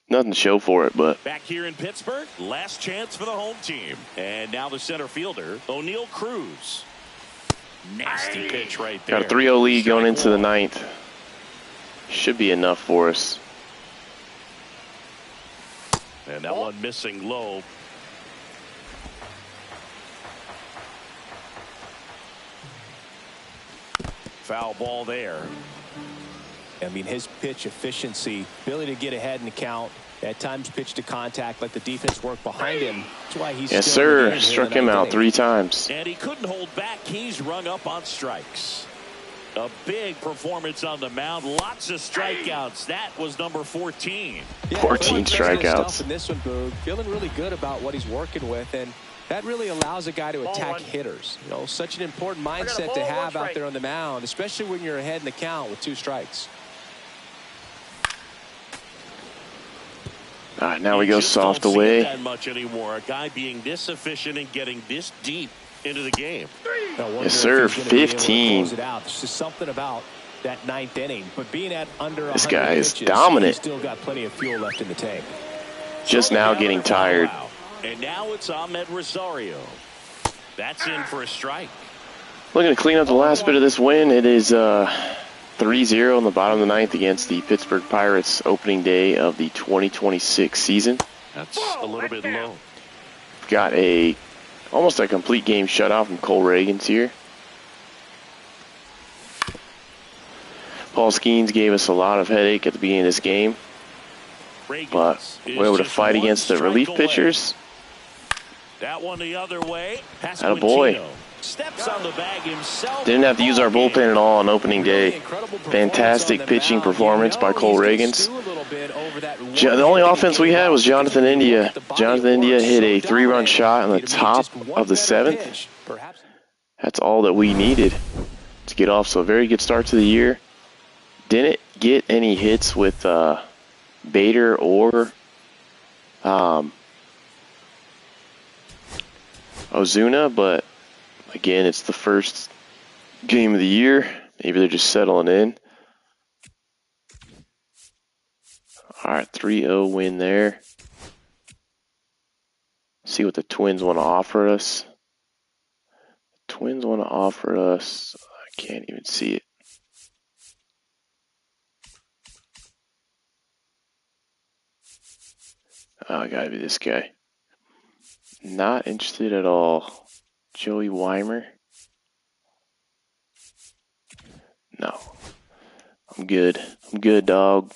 Nothing to show for it, but. Back here in Pittsburgh, last chance for the home team. And now the center fielder, O'Neal Cruz. Nasty pitch right there. Got a 3-0 lead going into the ninth. Should be enough for us. And that one missing low. Foul ball there. I mean, his pitch efficiency, ability to get ahead in the count, at times pitch to contact, let the defense work behind him. That's why he's yes, still sir. Struck him out 3 times. And he couldn't hold back. He's rung up on strikes. A big performance on the mound. Lots of strikeouts. That was number 14. 14 strikeouts. In this one, Boog, feeling really good about what he's working with, and that really allows a guy to attack hitters. You know, such an important mindset to have out there on the mound, especially when you're ahead in the count with 2 strikes. All right, now we go soft away. That much anymore. A guy being this efficient and getting this deep into the game. Yes, sir. 15. There's just something about that 9th inning, but being at under 100 this guy is pitches, dominant. he's still got plenty of fuel left in the tank. Just now getting tired. And now it's Ahmed Rosario. That's in for a strike. Looking to clean up the last bit of this win. It is 3-0 in the bottom of the 9th against the Pittsburgh Pirates opening day of the 2026 season. That's a little bit low. Got almost a complete game shutout from Cole Reagans here. Paul Skeens gave us a lot of headache at the beginning of this game, but we're able to fight against the relief pitchers. That one the other way. Attaboy. Steps on the bag himself. Didn't have to use our bullpen at all on opening day. Fantastic pitching performance by Cole Reagans. The only offense we had was Jonathan India. Jonathan India hit a 3-run shot in the top of the 7th. That's all that we needed to get off. So a very good start to the year. Didn't get any hits with Bader or Ozuna, but again, it's the first game of the year. Maybe they're just settling in. All right, 3-0 win there. See what the Twins want to offer us. Twins want to offer us, I can't even see it. Oh, gotta be this guy. Not interested at all. Joey Weimer. No. I'm good. I'm good, dog.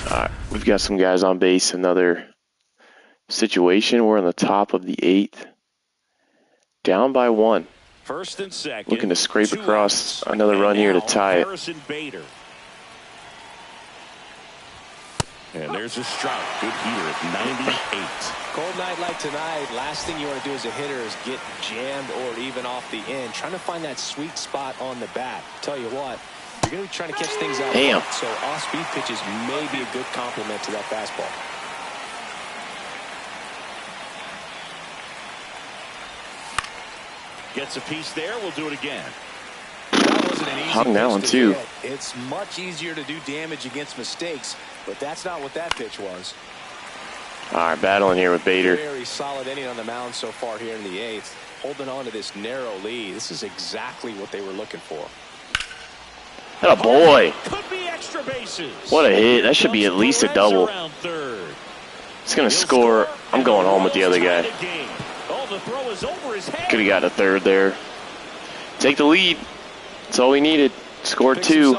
Alright, we've got some guys on base. Another situation. We're on the top of the 8th. Down by 1. First and second. Looking to scrape across another run here to tie it. And there's a strike. Good heater at 98. Cold night like tonight, last thing you want to do as a hitter is get jammed or even off the end. Trying to find that sweet spot on the bat. Tell you what, you're going to be trying to catch things out. Damn. So off-speed pitches may be a good complement to that fastball. Gets a piece there. We'll do it again. That wasn't an easy hung that one too. It's much easier to do damage against mistakes, but that's not what that pitch was. All right, battling here with Bader. Very solid inning on the mound so far here in the 8th. Holding on to this narrow lead. This is exactly what they were looking for. That a boy. Could be extra bases. What a hit. That should be at least a double. It's going to score. I'm going home with the other guy. Could have got a third there. Take the lead. That's all we needed. Scored 2.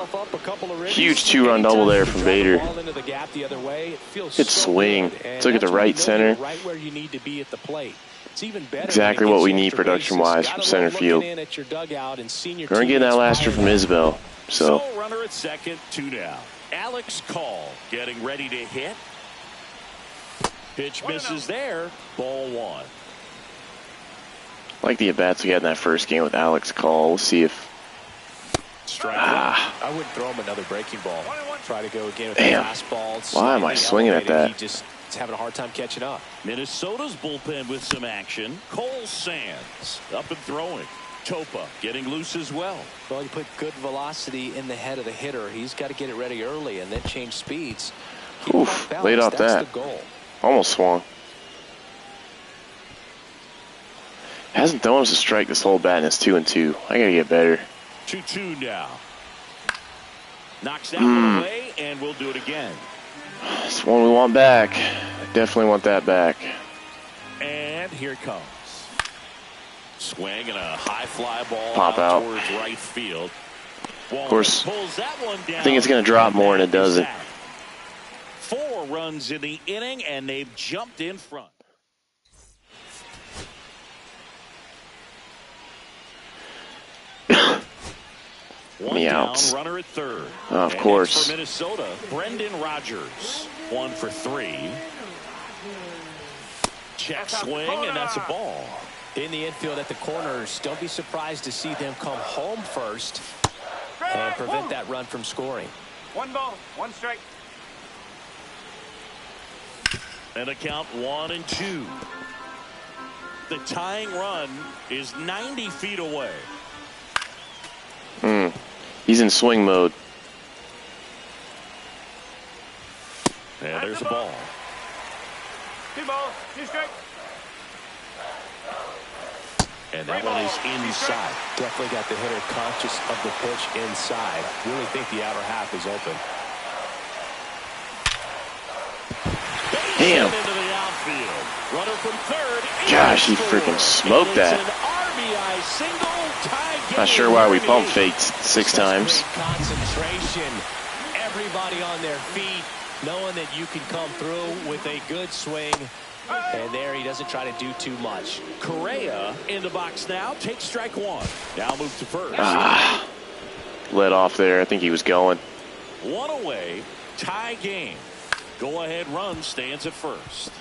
Huge 2-run double there from Bader. Good swing. Took it to right center. Exactly what we need production-wise from center field. We're going to get that last year from Isbell. So runner at second, 2 down. Alex Call getting ready to hit. Pitch misses there. Ball 1. Like the at-bats we had in that first game with Alex Call. We'll see if... I wouldn't throw him another breaking ball. Try to go again with the fastball. Why am I swinging at that? He just is having a hard time catching up. Minnesota's bullpen with some action. Cole Sands up and throwing. Topa getting loose as well. Well, you put good velocity in the head of the hitter. He's got to get it ready early and then change speeds. Oof, laid off that. Almost swung. Hasn't thrown us a strike this whole bat, and it's 2-2. I gotta get better. 2-2 now. Knocks that one away, and we'll do it again. It's one we want back. I definitely want that back. And here it comes. Swing and a high fly ball Pop out towards right field. Of course, I think it's going to drop more, and it doesn't. 4 runs in the inning, and they've jumped in front. One outs. Runner at third. Of course. For Minnesota, Brendan Rodgers, 1 for 3. Check swing, and that's a ball. In the infield at the corners, don't be surprised to see them come home first and prevent that run from scoring. 1 ball, 1 strike. And a count 1-2. The tying run is 90 feet away. He's in swing mode. And there's a ball. 2 balls, 2 strikes. And that one is inside. Definitely got the hitter conscious of the pitch inside. Really think the outer half is open. Damn. Into the outfield. Runner from third. Gosh, he freaking smoked that. RBI single, tie game. Not sure why we pump faked 6 times. Concentration. Everybody on their feet, knowing that you can come through with a good swing. And there he doesn't try to do too much. Correa in the box now. Takes strike 1. Now move to first. Let off there. I think he was going. 1 away. Tie game. Go ahead run stands at first.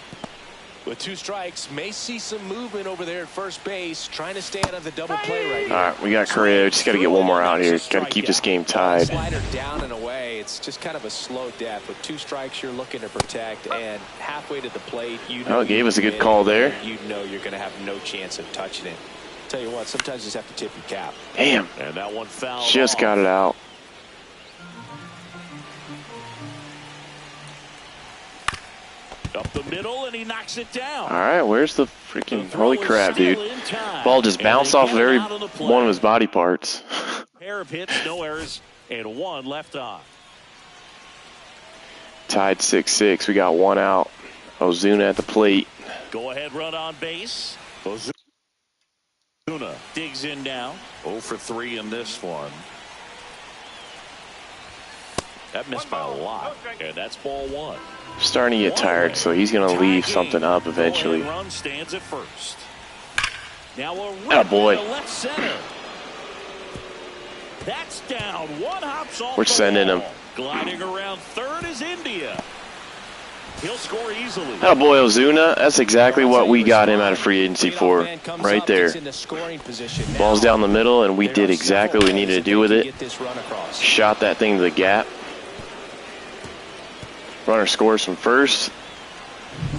With 2 strikes, may see some movement over there at first base, trying to stay out of the double play right here. All right, we got Correa. Just got to get one more out here. Got to keep this game tied. Slider down and away. It's just kind of a slow death. With 2 strikes, you're looking to protect, and halfway to the plate, you know. Oh, it gave us a good call there. You know you're going to have no chance of touching it. Tell you what, sometimes you just have to tip your cap. Damn. And that one fouled Just off. got it out. Up the middle, and he knocks it down. All right, where's the freaking... Holy crap, dude. Ball just bounced off of every one of his body parts. Pair of hits, no errors, and 1 left on. Tied 6-6. We got 1 out. Ozuna at the plate. Go ahead run on base. Ozuna digs in now. 0 for 3 in this one. That missed by a lot, and that's ball 1. Starting to get tired, so he's going to leave something up eventually. Run stands at first. Now a rip to left center. That's down. 1 hops off. We're sending him. Gliding around third is India. He'll score easily. Oh boy, Ozuna. That's exactly what we got him out of free agency for. Right there. Ball's down the middle, and we did exactly what we needed to do with it. Shot that thing to the gap. Runner scores from first.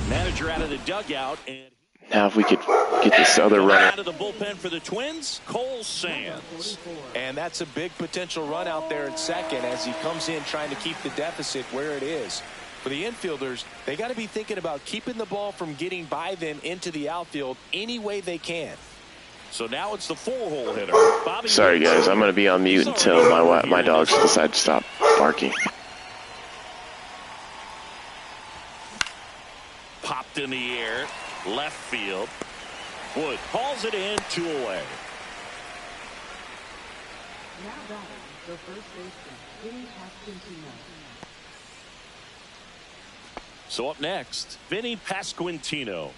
Manager out of the dugout, and now if we could get this other runner. Out of the bullpen for the Twins, Cole Sands. And that's a big potential run out there at second as he comes in trying to keep the deficit where it is. For the infielders, they got to be thinking about keeping the ball from getting by them into the outfield any way they can. So now it's the 4-hole hitter. Bobby Sorry, Witt. guys. I'm going to be on mute until my dogs decide to stop barking. Popped in the air. Left field. Wood hauls it in, 2 away. Now batting, the first baseman, Vinny Pasquantino. So up next, Vinny Pasquantino.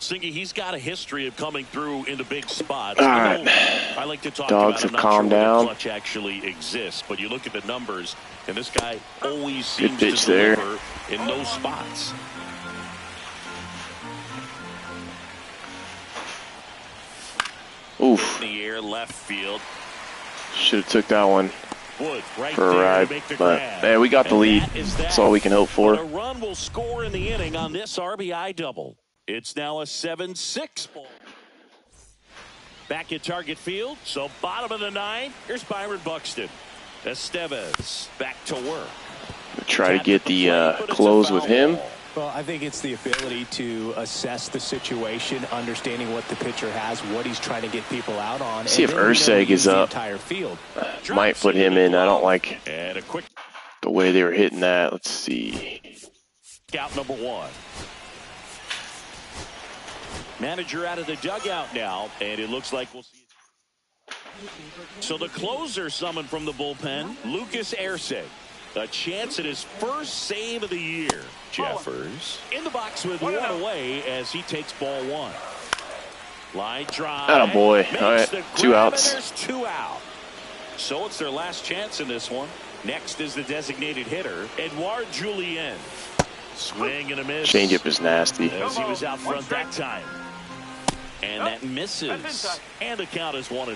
Singy, he's got a history of coming through into big spots. All right. I like to talk Dogs about have calmed sure down. the clutch actually exists, but you look at the numbers, and this guy always Good seems pitch to there. deliver in those spots. Oof. In the air, left field. Should have took that one Wood right for a there ride. to make the But, grab. man, we got the And lead. that is that. That's all we can hope for. But a run will score in the inning on this RBI double. It's now a 7-6 ball. Back at Target Field, so bottom of the 9th. Here's Byron Buxton. Estevez back to work. Try to get the close with him. Well, I think it's the ability to assess the situation, understanding what the pitcher has, what he's trying to get people out on. See if Urseg is up. Entire field. Might put him in. I don't like And a quick the way they were hitting that. Let's see. out number 1. Manager out of the dugout now, and it looks like we'll see it. So the closer summoned from the bullpen, Lucas Urseg. A chance at his first save of the year. Jeffers in the box with 1 away as he takes ball 1. Line drive. Attaboy. All right, 2 outs. There's 2 out. So it's their last chance in this one. Next is the designated hitter, Edouard Julien. Swing and a miss. Changeup is nasty. As he was out front that time. And that misses. And the count is 1-1.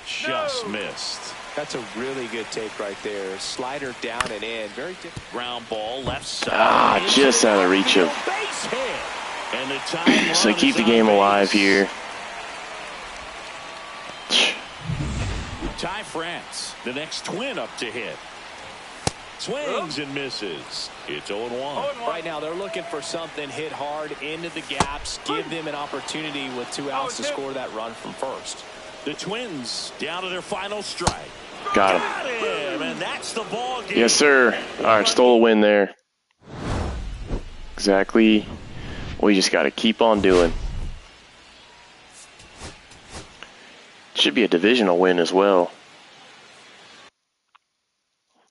Just missed. That's a really good take right there. Slider down and in. Very different. Ground ball left side. Ah, just out of reach of. Base hit. And the time So run keep is the on game base. alive here. Ty France, the next Twin up to hit. Swings and misses. It's 0-1. Right now, they're looking for something hit hard into the gaps, give them an opportunity with 2 outs to score that run from first. The Twins down to their final strike. Got him. Got him, and that's the ball game. Yes, sir. All right, stole a win there. Exactly. We just got to keep on doing. Should be a divisional win as well.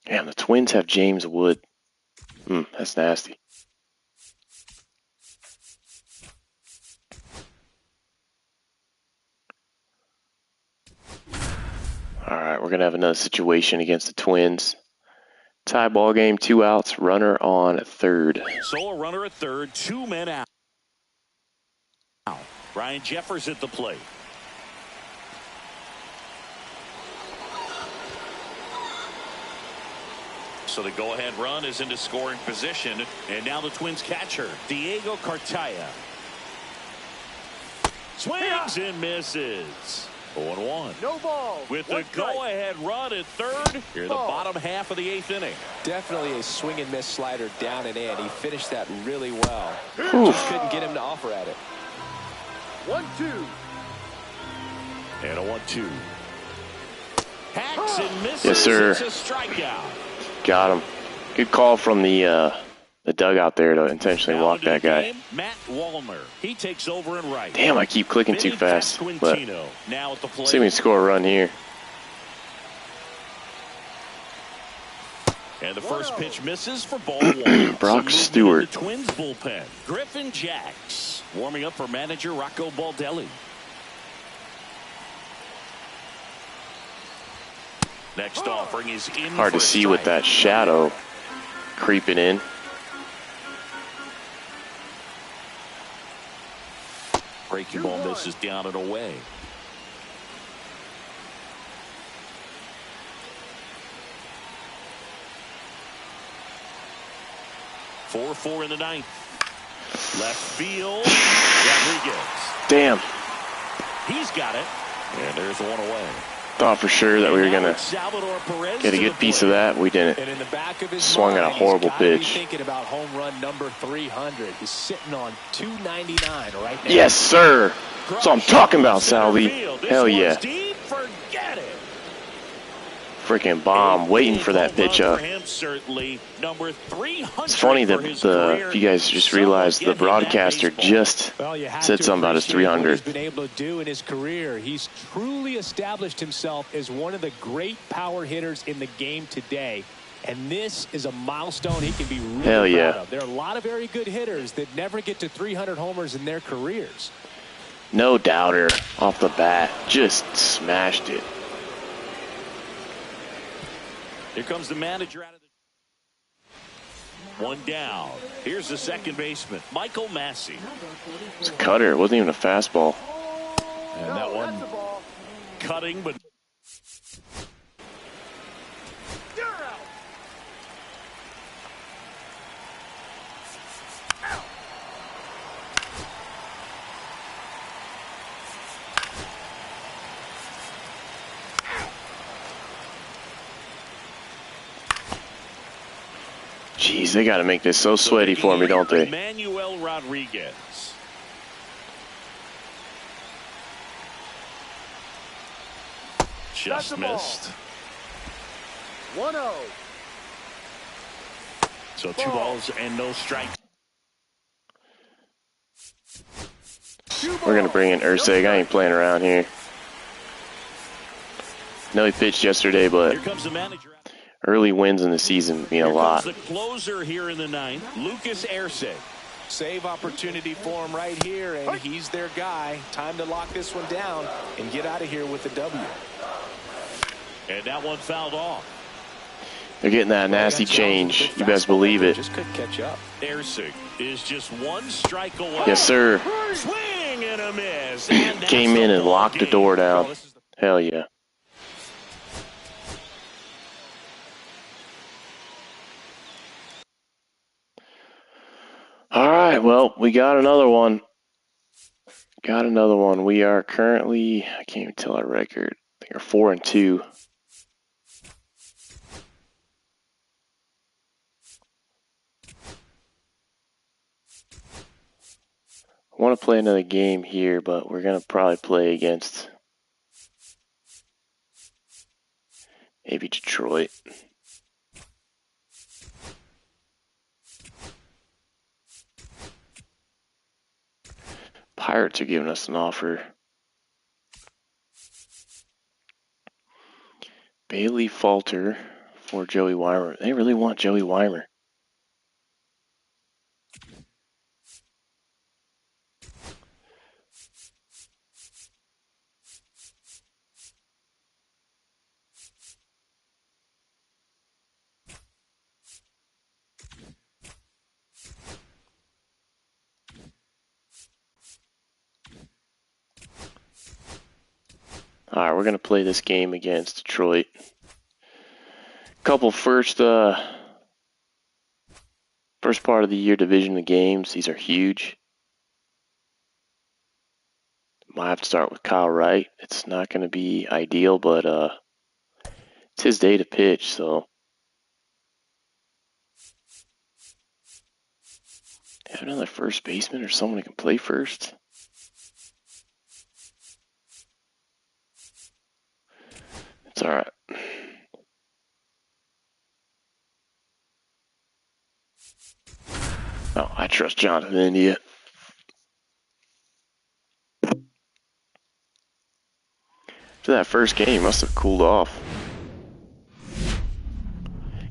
Damn, the Twins have James Wood. That's nasty. All right, we're going to have another situation against the Twins. Tie ball game, 2 outs, runner on third. So a runner at third, 2 men out. Ryan Jeffers at the plate. So the go-ahead run is into scoring position. And now the Twins catcher, Diego Cartaya. Swings and misses. 0-1. No ball. With the go-ahead run at third, here in the bottom half of the 8th inning. Definitely a swing and miss slider down and in. He finished that really well. Oof. Just couldn't get him to offer at it. 1-2. And a 1-2. Hacks and misses. Yes, sir. It's a strikeout. Got him. Good call from the dugout there to intentionally Now walk into the that guy. game, Matt Wallner. He takes over in right. Damn, I keep clicking too Vinny fast. But Pasquantino now at the plate. see me score a run here. And the first pitch misses for ball 1. Brock Some Stewart. movement in the Twins bullpen. Griffin Jacks warming up for manager Rocco Baldelli. Next offering is in. Hard for to a see with strike. that shadow creeping in. Breaking ball misses down and away. Four in the 9th. Left field. Rodriguez. Damn. He's got it. And there's 1 away. Thought for sure that we were going to get a good piece of that. We didn't. And in the back of his Swung at a mind, horrible he's gotta be pitch. thinking about home run number 300. He's sitting on 299 right now. Yes, sir. That's what I'm talking about, Salvi. Hell yeah. Freaking bomb, waiting for that pitch up. It's funny that if you guys just realized the broadcaster just said something about his 300. What he's been able to do in his career. He's truly established himself as one of the great power hitters in the game today. And this is a milestone he can be really proud of. There are a lot of very good hitters that never get to 300 homers in their careers. No doubter off the bat. Just smashed it. Here comes the manager out of the... One down. Here's the second baseman, Michael Massey. It's a cutter. It wasn't even a fastball. And that one cutting, but... Jeez, they got to make this so sweaty for me, don't they? Manuel Rodriguez. Just missed. 1-0. So 2 balls and no strike. We're going to bring in Urseg. I ain't playing around here. No, he pitched yesterday, but Here comes the manager. early wins in the season mean a lot. The closer here in the ninth, Lucas Urseg. Save opportunity for him right here, and he's their guy. Time to lock this one down and get out of here with the W. And that one fouled off. They're getting that nasty change. You best believe it. Just couldn't catch up. Urseg is just 1 strike away. Yes, sir. Swing and a miss. And Came in and locked the door down. Hell yeah. All right, well, we got another one. We are currently, I can't even tell our record. I think we're 4-2. I want to play another game here, but we're going to probably play against maybe Detroit. Pirates are giving us an offer. Bailey Falter for Joey Weimer. They really want Joey Weimer. All right, we're going to play this game against Detroit. Couple first part of the year division of games. These are huge. Might have to start with Kyle Wright. It's not going to be ideal, but it's his day to pitch, so have another first baseman or someone who can play first. It's all right. Oh, I trust Jonathan India. After that first game, he must have cooled off.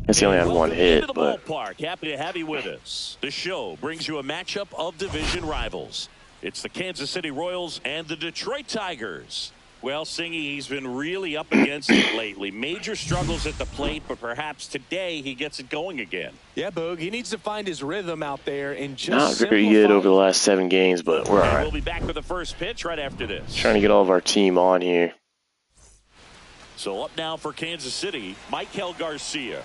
Guess he only had one hit, but ballpark. Happy to have you with us. The show brings you a matchup of division rivals. It's the Kansas City Royals and the Detroit Tigers. Well, Singy, he's been really up against it lately. Major struggles at the plate, but perhaps today he gets it going again. Yeah, Boog, he needs to find his rhythm out there and just not very good over the last 7 games, but we're all right. We'll be back with the first pitch right after this. Trying to get all of our team on here. So up now for Kansas City, Michael Garcia.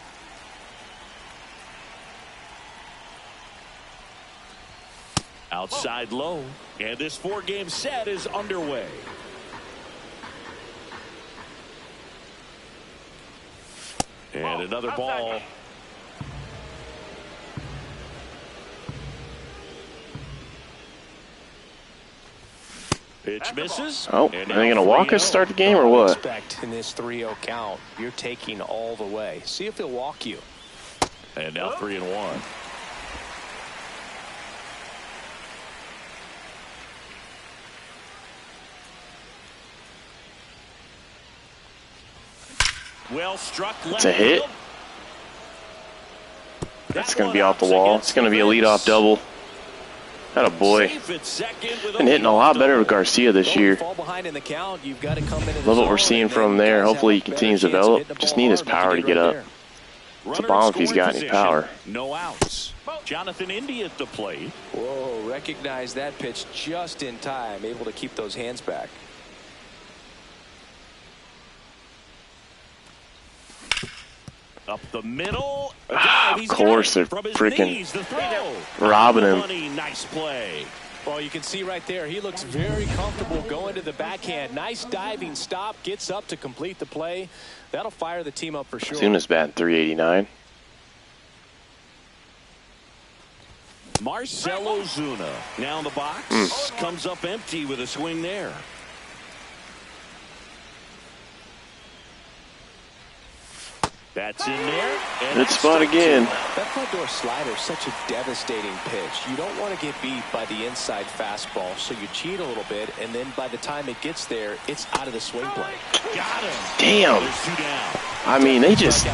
Outside low, and this 4-game set is underway. And another ball. Pitch misses. Oh, are they going to walk us to start the game or what? Expect in this 3-0 count, you're taking all the way. See if he'll walk you. And now 3-1. Well struck. It's a hit. That's going to be off the wall. It's going to be a leadoff double. Atta boy. Been hitting a lot better with Garcia this year. Love what we're seeing from him there. Hopefully he continues to develop. Just need his power to get up. It's a bomb if he's got any power. No outs. Jonathan Indy at the plate. Whoa, recognize that pitch just in time. Able to keep those hands back. Up the middle. Of course, they're freaking robbing him. Nice play. Well, you can see right there, he looks very comfortable going to the backhand. Nice diving stop, gets up to complete the play. That'll fire the team up for sure. Zuna's batting .389. Marcell Ozuna now in the box. Comes up empty with a swing there. That's in there. Good spot again. That front door slider is such a devastating pitch. You don't want to get beat by the inside fastball, so you cheat a little bit, and then by the time it gets there, it's out of the swing plane. Got him. Damn. There's 2 down. I mean, they just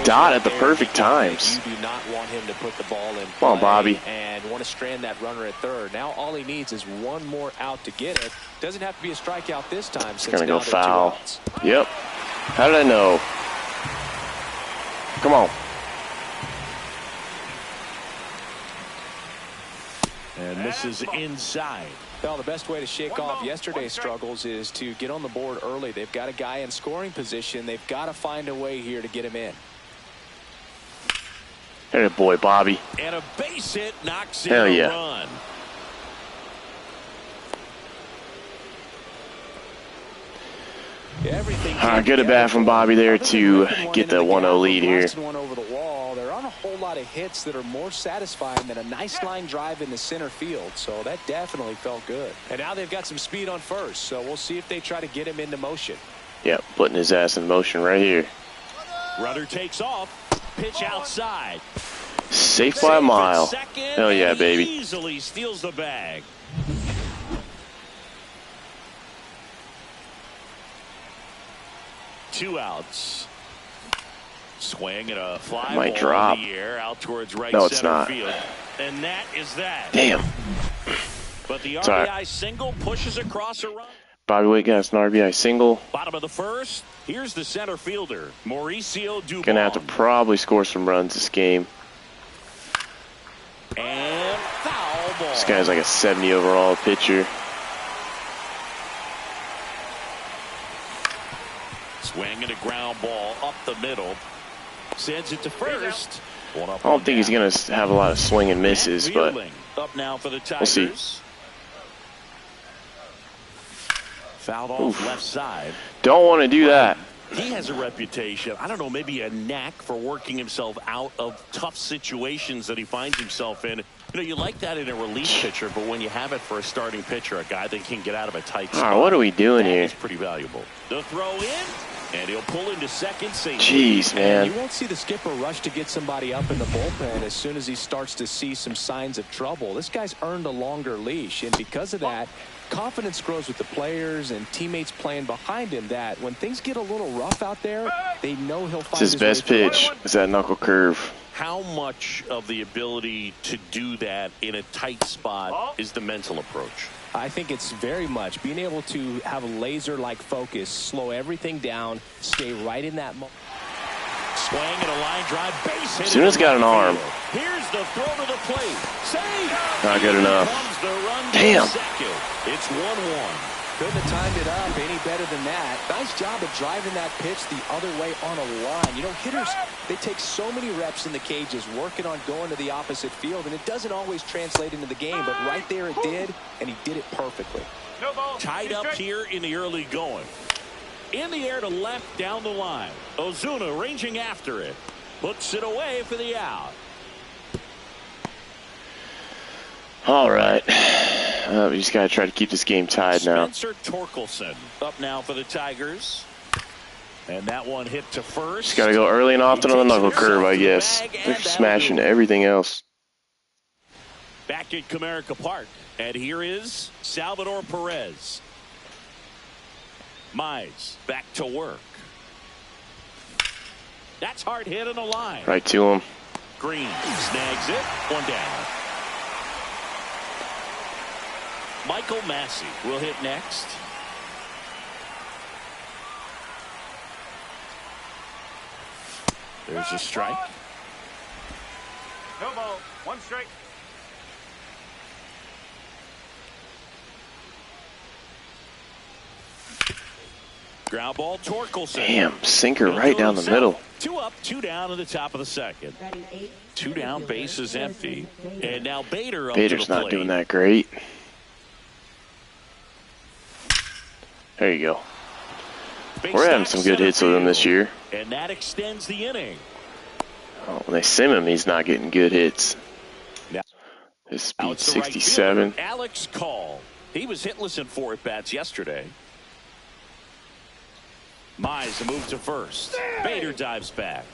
dot at the perfect times. You do not want him to put the ball in play. Come on, Bobby. And want to strand that runner at third. Now all he needs is one more out to get it. Doesn't have to be a strikeout this time. It's going to go foul. Yep. How did I know? Come on. And this is inside. Well, the best way to shake off yesterday's struggles is to get on the board early. They've got a guy in scoring position. They've got to find a way here to get him in. Hey, boy, Bobby. And a base hit knocks in Hell a yeah. run. Good at bat from Bobby there to get the 1-0 lead here. There aren't a whole lot of hits that are more satisfying than a nice line drive in the center field, so that definitely felt good. And now they've got some speed on first, so we'll see if they try to get him into motion. Yep, putting his ass in motion right here. Runner takes off. Pitch outside. Safe by a mile. Hell yeah, baby. Easily steals the bag. Two outs. Swing and a fly Might ball drop. in the air out towards right No, it's center not. field. And that is that. Damn. But the Sorry. RBI single pushes across a run. Bobby Witt got an RBI single. Bottom of the first. Here's the center fielder, Mauricio Dubon. Gonna have to probably score some runs this game. And foul ball. This guy's like a 70 overall pitcher. Swing and a ground ball up the middle. Sends it to first. One up, I don't think he's going to have a lot of swing and misses, but up now for the we'll Tigers. see. Fouled off Oof. left side. Don't want to do that. He has a reputation, I don't know, maybe a knack for working himself out of tough situations that he finds himself in. You know, you like that in a relief pitcher, but when you have it for a starting pitcher, a guy that can get out of a tight spot. All right, what are we doing here? It's pretty valuable. The throw in, and he'll pull into second safely. Jeez, man. You won't see the skipper rush to get somebody up in the bullpen as soon as he starts to see some signs of trouble. This guy's earned a longer leash, and because of that, confidence grows with the players and teammates playing behind him that when things get a little rough out there, they know he'll find It's his best pitch. Is that knuckle curve. How much of the ability to do that in a tight spot is the mental approach? I think it's very much being able to have a laser-like focus, slow everything down, stay right in that moment. Swing and a line drive, base hit. Zuna's got an arm. Here's the throw to the plate. Save. Not good enough. Comes the run to Damn. second. It's 1-1. Couldn't have timed it up any better than that. Nice job of driving that pitch the other way on a line. You know, hitters, they take so many reps in the cages working on going to the opposite field, and it doesn't always translate into the game, but right there it did, and he did it perfectly. Tied up here in the early going. In the air to left down the line. Ozuna ranging after it. Puts it away for the out. All right. We just got to try to keep this game tied now. Spencer Torkelson up now for the Tigers. And that one hit to first. Just got to go early and often on the knuckle curve, I guess. They're smashing everything else. Back at Comerica Park. And here is Salvador Perez. Mize back to work. That's hard hit on the line. Right to him. Green snags it. One down. Michael Massey will hit next. There's a strike. No ball. One strike. Ground ball, Torkelson. Damn, sinker right down the middle. 2 up, 2 down in the top of the second. 2 down, base is empty. And now Bader up to the Bader's not plate. doing that great. There you go. We're having some good hits with him this year. And that extends the inning. Oh, when they sim him, he's not getting good hits. Now, His out speed's to right 67. fielder, Alex Call. He was hitless in 4 at-bats yesterday. Mize a move to first. Bader dives back.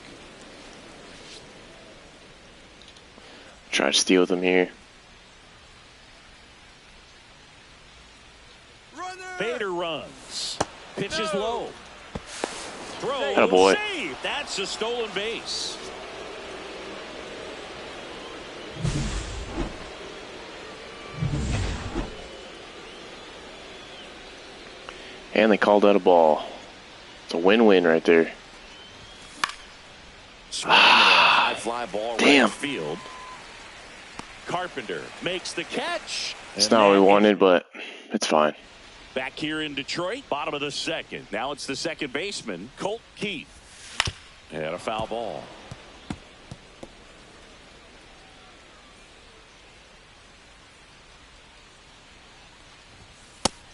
Try to steal with him here. Bader runs. Pitches low. Throw. Attaboy. Save. That's a stolen base. And they called out a ball. It's a win-win right there. Swinging a high fly ball Damn. right field. Carpenter makes the catch. It's not what we wanted, but it's fine. Back here in Detroit, bottom of the second. Now it's the second baseman, Colt Keith. And a foul ball.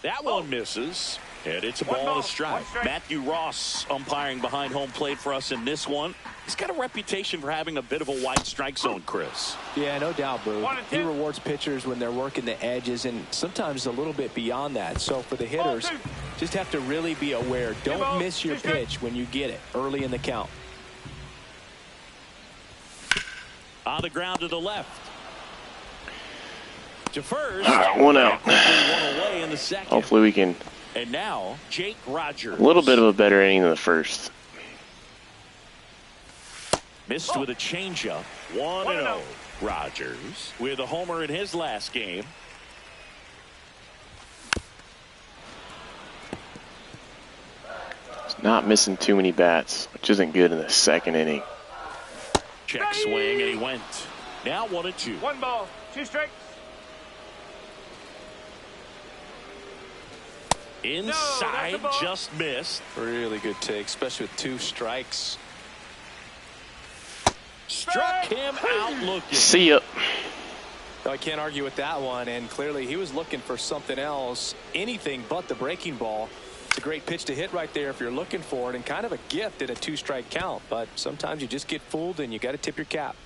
That one misses. And it's a ball and a strike. Matthew Ross umpiring behind home plate for us in this one. He's got a reputation for having a bit of a wide strike zone, Chris. Yeah, no doubt, Boo. He rewards pitchers when they're working the edges and sometimes a little bit beyond that. So for the hitters, just have to really be aware. Don't miss your pitch when you get it early in the count. On the ground to the left. To first. All right, one out. One away in the second. Hopefully we can. And now, Jake Rogers. A little bit of a better inning than the first. Missed with a changeup. 1-0. Rogers with a homer in his last game. He's not missing too many bats, which isn't good in the second inning. Check swing, and he went. Now 1-2. 1 ball, 2 strikes. Inside, just missed. Really good take, especially with 2 strikes. Struck him out looking. See ya. I can't argue with that one, and clearly he was looking for something else, anything but the breaking ball. It's a great pitch to hit right there if you're looking for it, and kind of a gift at a 2-strike count, but sometimes you just get fooled and you got to tip your cap.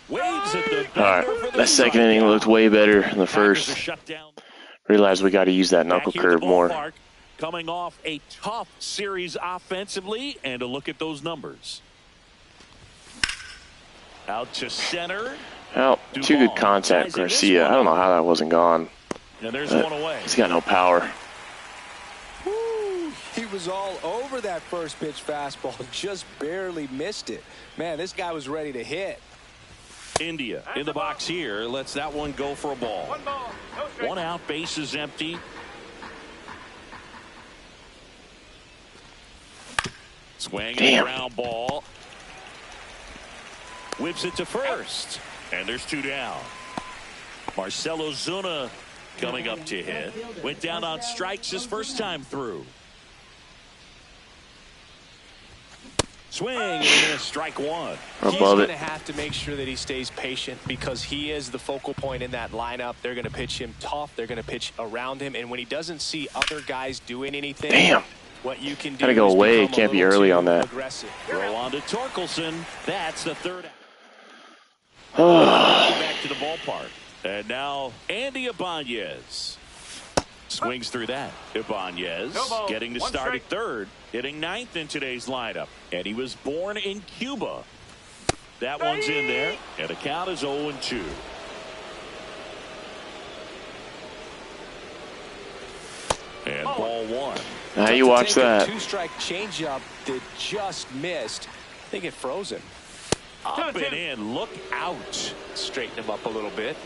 Waves at the All right, that second inning looked way better than the first. Realized we got to use that knuckle curve more. Coming off a tough series offensively, and a look at those numbers. Out to center. Well, too good contact, Garcia. I don't know how that wasn't gone. And there's one away. He's got no power. Woo, he was all over that first pitch fastball, just barely missed it. Man, this guy was ready to hit. India in the box here. Lets that one go for a ball. 1 ball, no strike. 1 out, base is empty. Swing and ground ball. Whips it to first. And there's 2 down. Marcelo Zuna coming up to hit. Went down on strikes his first time through. Swing and a miss, strike one. He's Above going it. to have to make sure that he stays patient because he is the focal point in that lineup. They're going to pitch him tough. They're going to pitch around him. And when he doesn't see other guys doing anything, Damn. what you can do Gotta go is away. become a Can't be little early too on that. aggressive. Throw on to Torkelson. That's the third out. Oh, Back to the ballpark. And now Andy Ibanez. Swings through that. Ibanez No ball. getting to One start at strike. third, hitting ninth in today's lineup. And he was born in Cuba. That one's in there, and the count is 0-2. And ball one. now you watch that. Two-strike changeup that just missed. I think it froze him. Up and in. Look out. Straighten him up a little bit.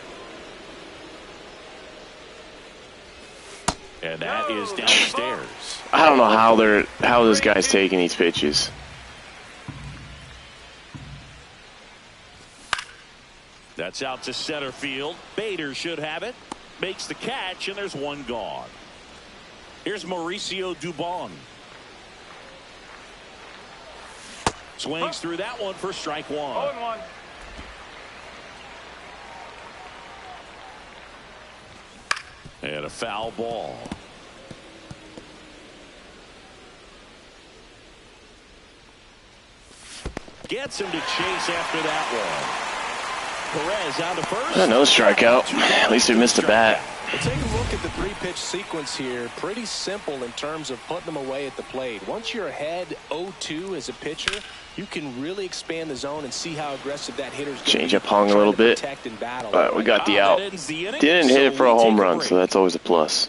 And that is downstairs. I don't know how this guy's taking these pitches. That's out to center field. Bader should have it. Makes the catch, and there's one gone. Here's Mauricio Dubon. Swings through that one for strike one. 0-1. And a foul ball. Gets him to chase after that one. Perez out to first. Another strikeout. At least he missed a bat. Well, take a look at the three-pitch sequence here. Pretty simple in terms of putting them away at the plate. Once you're ahead 0-2 as a pitcher, you can really expand the zone and see how aggressive that hitter's going to be. Change up hung a little bit, protect and battle. but we got the out. That ends the inning, Didn't hit it so for a we home take run, break. so that's always a plus.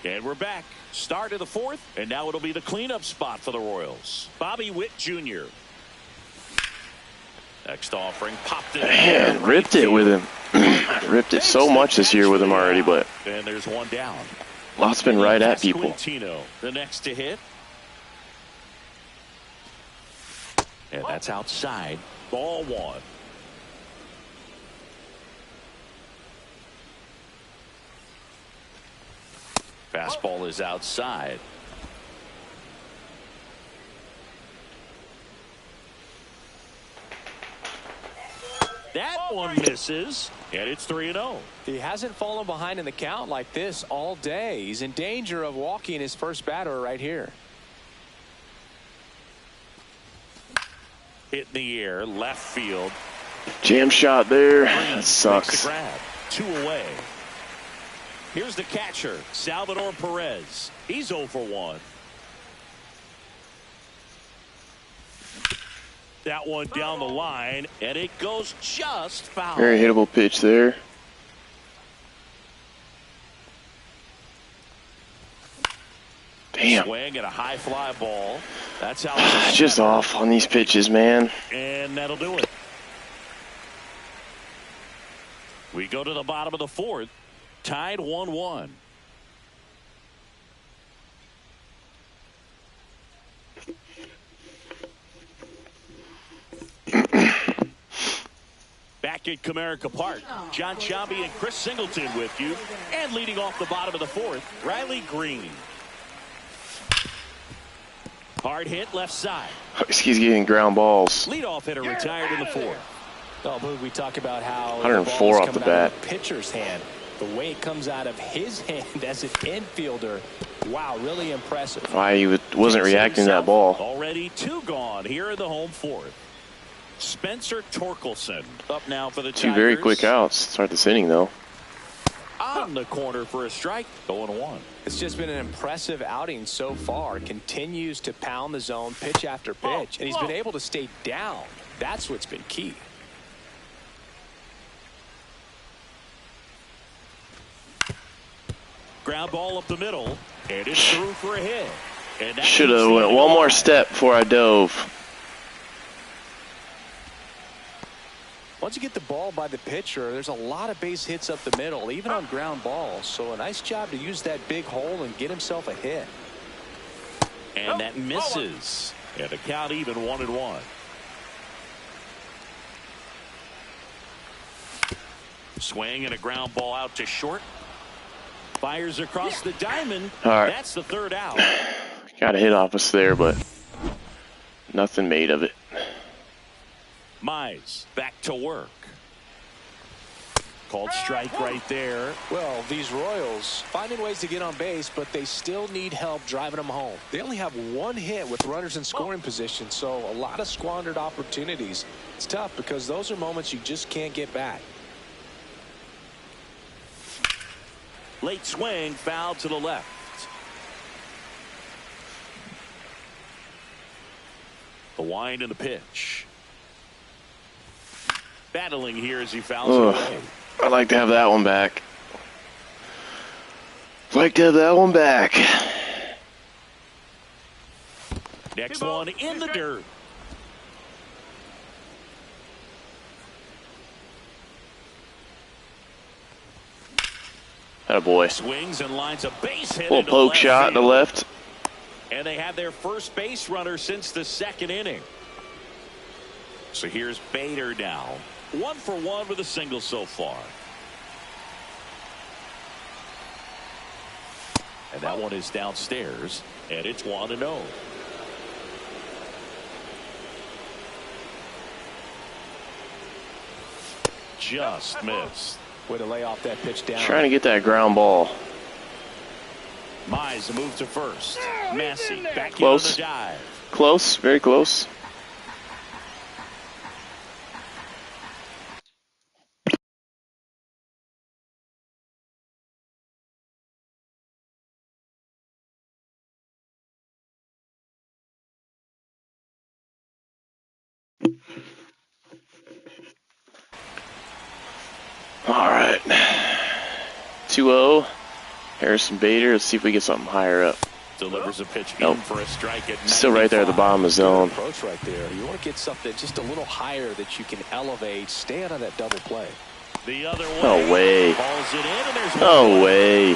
And we're back. Start of the fourth, and now it'll be the cleanup spot for the Royals. Bobby Witt Jr. Next offering, popped it. Man, ripped it with him. Ripped it so much this year with him already, but And there's one down. lots been right at people. Quintino, the next to hit. And that's outside. Ball one. Fastball is outside. That one misses, and it's 3-0. He hasn't fallen behind in the count like this all day. He's in danger of walking his first batter right here. Hit in the air, left field. Jam shot there. Green That makes sucks. the grab. 2 away. Here's the catcher, Salvador Perez. He's 0 for 1. That one down the line, and it goes just foul. Very hittable pitch there. Damn. Swing and a high fly ball. That's how it's Just off on these pitches, man. And that'll do it. We go to the bottom of the fourth. Tied 1-1. Back at Comerica Park, John Sciambi and Chris Singleton with you. And leading off the bottom of the fourth, Riley Green. Hard hit left side. He's getting ground balls. Leadoff hitter retired in the fourth. Oh, but we talk about how 104 the off ball's the coming out of bat. the pitcher's hand. The way it comes out of his hand as an infielder. Wow, really impressive. Why he wasn't reacting to that ball. Already 2 gone here in the home fourth. Spencer Torkelson up now for the Two very quick outs. Start this inning, though. On the corner for a strike. 0-1. It's just been an impressive outing so far. Continues to pound the zone pitch after pitch. And he's been able to stay down. That's what's been key. Ground ball up the middle. And it's through for a hit. And Should have went one more step before I dove. Once you get the ball by the pitcher, there's a lot of base hits up the middle, even on ground balls. So a nice job to use that big hole and get himself a hit. And that misses. And the count even 1-1. Swing and a ground ball out to short. Fires across the diamond. All right. That's the third out. Got a hit off us there, but Nothing made of it. Mize back to work. Called strike right there. Well, these Royals finding ways to get on base, but they still need help driving them home. They only have one hit with runners in scoring position, so a lot of squandered opportunities. It's tough because those are moments you just can't get back. Late swing, foul to the left. The wind and the pitch. Battling here as he fouls it away. I'd like to have that one back. Next one in the dirt. Attaboy. Swings and lines a base hit. Little poke shot to the left. And they have their first base runner since the second inning. So here's Bader now. 1 for 1 with a single so far. And that one is downstairs, and it's 1-0. Just missed. Way to lay off that pitch down. Trying to get that ground ball. Mize move to first. Massey back Close. in on the dive. Close, very close. All right. 2-0. Harrison Bader. Let's see if we get something higher up. Delivers a pitch Nope. in for a strike at 95. Still right there at the bottom of the zone. Approach right there. You want to get something just a little higher that you can elevate. Stay out of that double play. The other way. No way. Balls it in, and there's No way.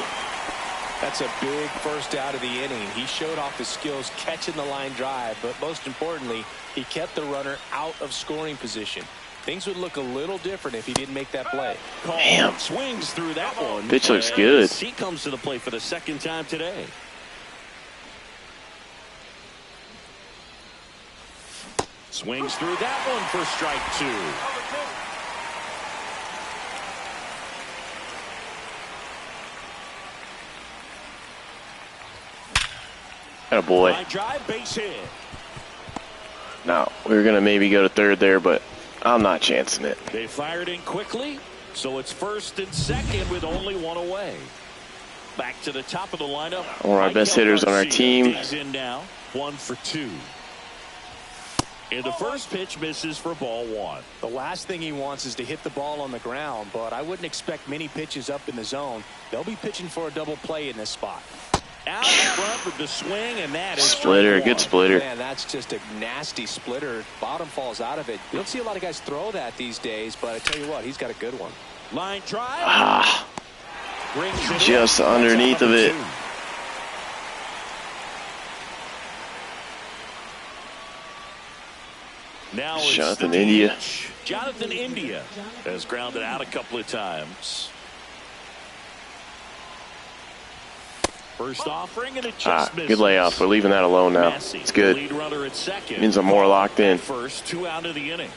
That's a big first out of the inning. He showed off his skills catching the line drive, but most importantly, he kept the runner out of scoring position. Things would look a little different if he didn't make that play. Damn. Swings through that one. Pitch looks And good. He comes to the plate for the second time today. Swings through that one for strike 2. Attaboy. Line drive, base hit. Now, we were going to maybe go to third there, but I'm not chancing it. They fired in quickly, so it's first and second with only one away. Back to the top of the lineup. One of our best hitters on our team. Digs in now, 1 for 2. And the first pitch misses for ball 1. The last thing he wants is to hit the ball on the ground, but I wouldn't expect many pitches up in the zone. They'll be pitching for a double play in this spot. Out in front with the swing, and that is Splitter, strike good 1. splitter. Man, that's just a nasty splitter. Bottom falls out of it. You don't see a lot of guys throw that these days, but I tell you what, he's got a good one. Line drive. Ah, Brings it just in. underneath That's of it. number 2. Now it's Jonathan the India. DH. Jonathan India has grounded out a couple of times. First offering, and it just misses. Good layoff. We're leaving that alone now. Massey, It's good. Lead runner at second. Means I'm more locked in. First, 2 out of the inning.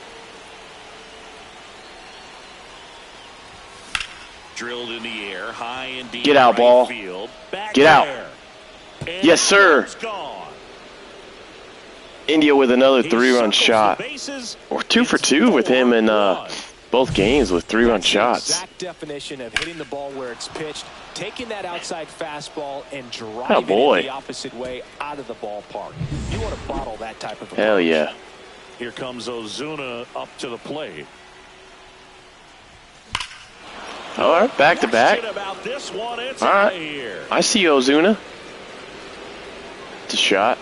Drilled in the air, high and deep. Get out, right ball. Field. Back Get out. there. And Yes, sir. it's gone. India with another He 3-run circles shot. the bases. Or 2 for It's 2 with him in 4-1. both games with 3-run That's the shots. exact definition of hitting the ball where it's pitched, taking that outside fastball and driving boy. it the opposite way out of the ballpark. You want to bottle that type of approach. Hell yeah. Here comes Ozuna up to the plate. All right, back to back. Question about this one, it's All out right. of here. I see Ozuna. It's a shot.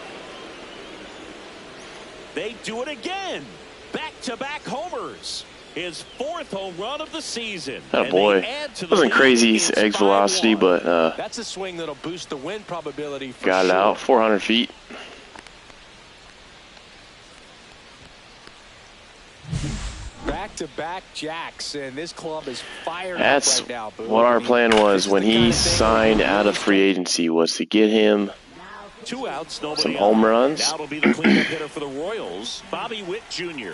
They do it again. Back-to-back homers. His 4th home run of the season. Oh And boy. they add to the Wasn't lead. crazy It's egg velocity, 5-1. but That's a swing that'll boost the win probability for got it sure. out. 400 feet. Back-to-back jacks, and this club is fired That's up right now. Boo. what our plan was This is when the kind he of thing signed that out of free agency, was to get him 2 outs, nobody Some out. home runs. Now it'll be the cleanup hitter for the Royals, Bobby Witt Jr.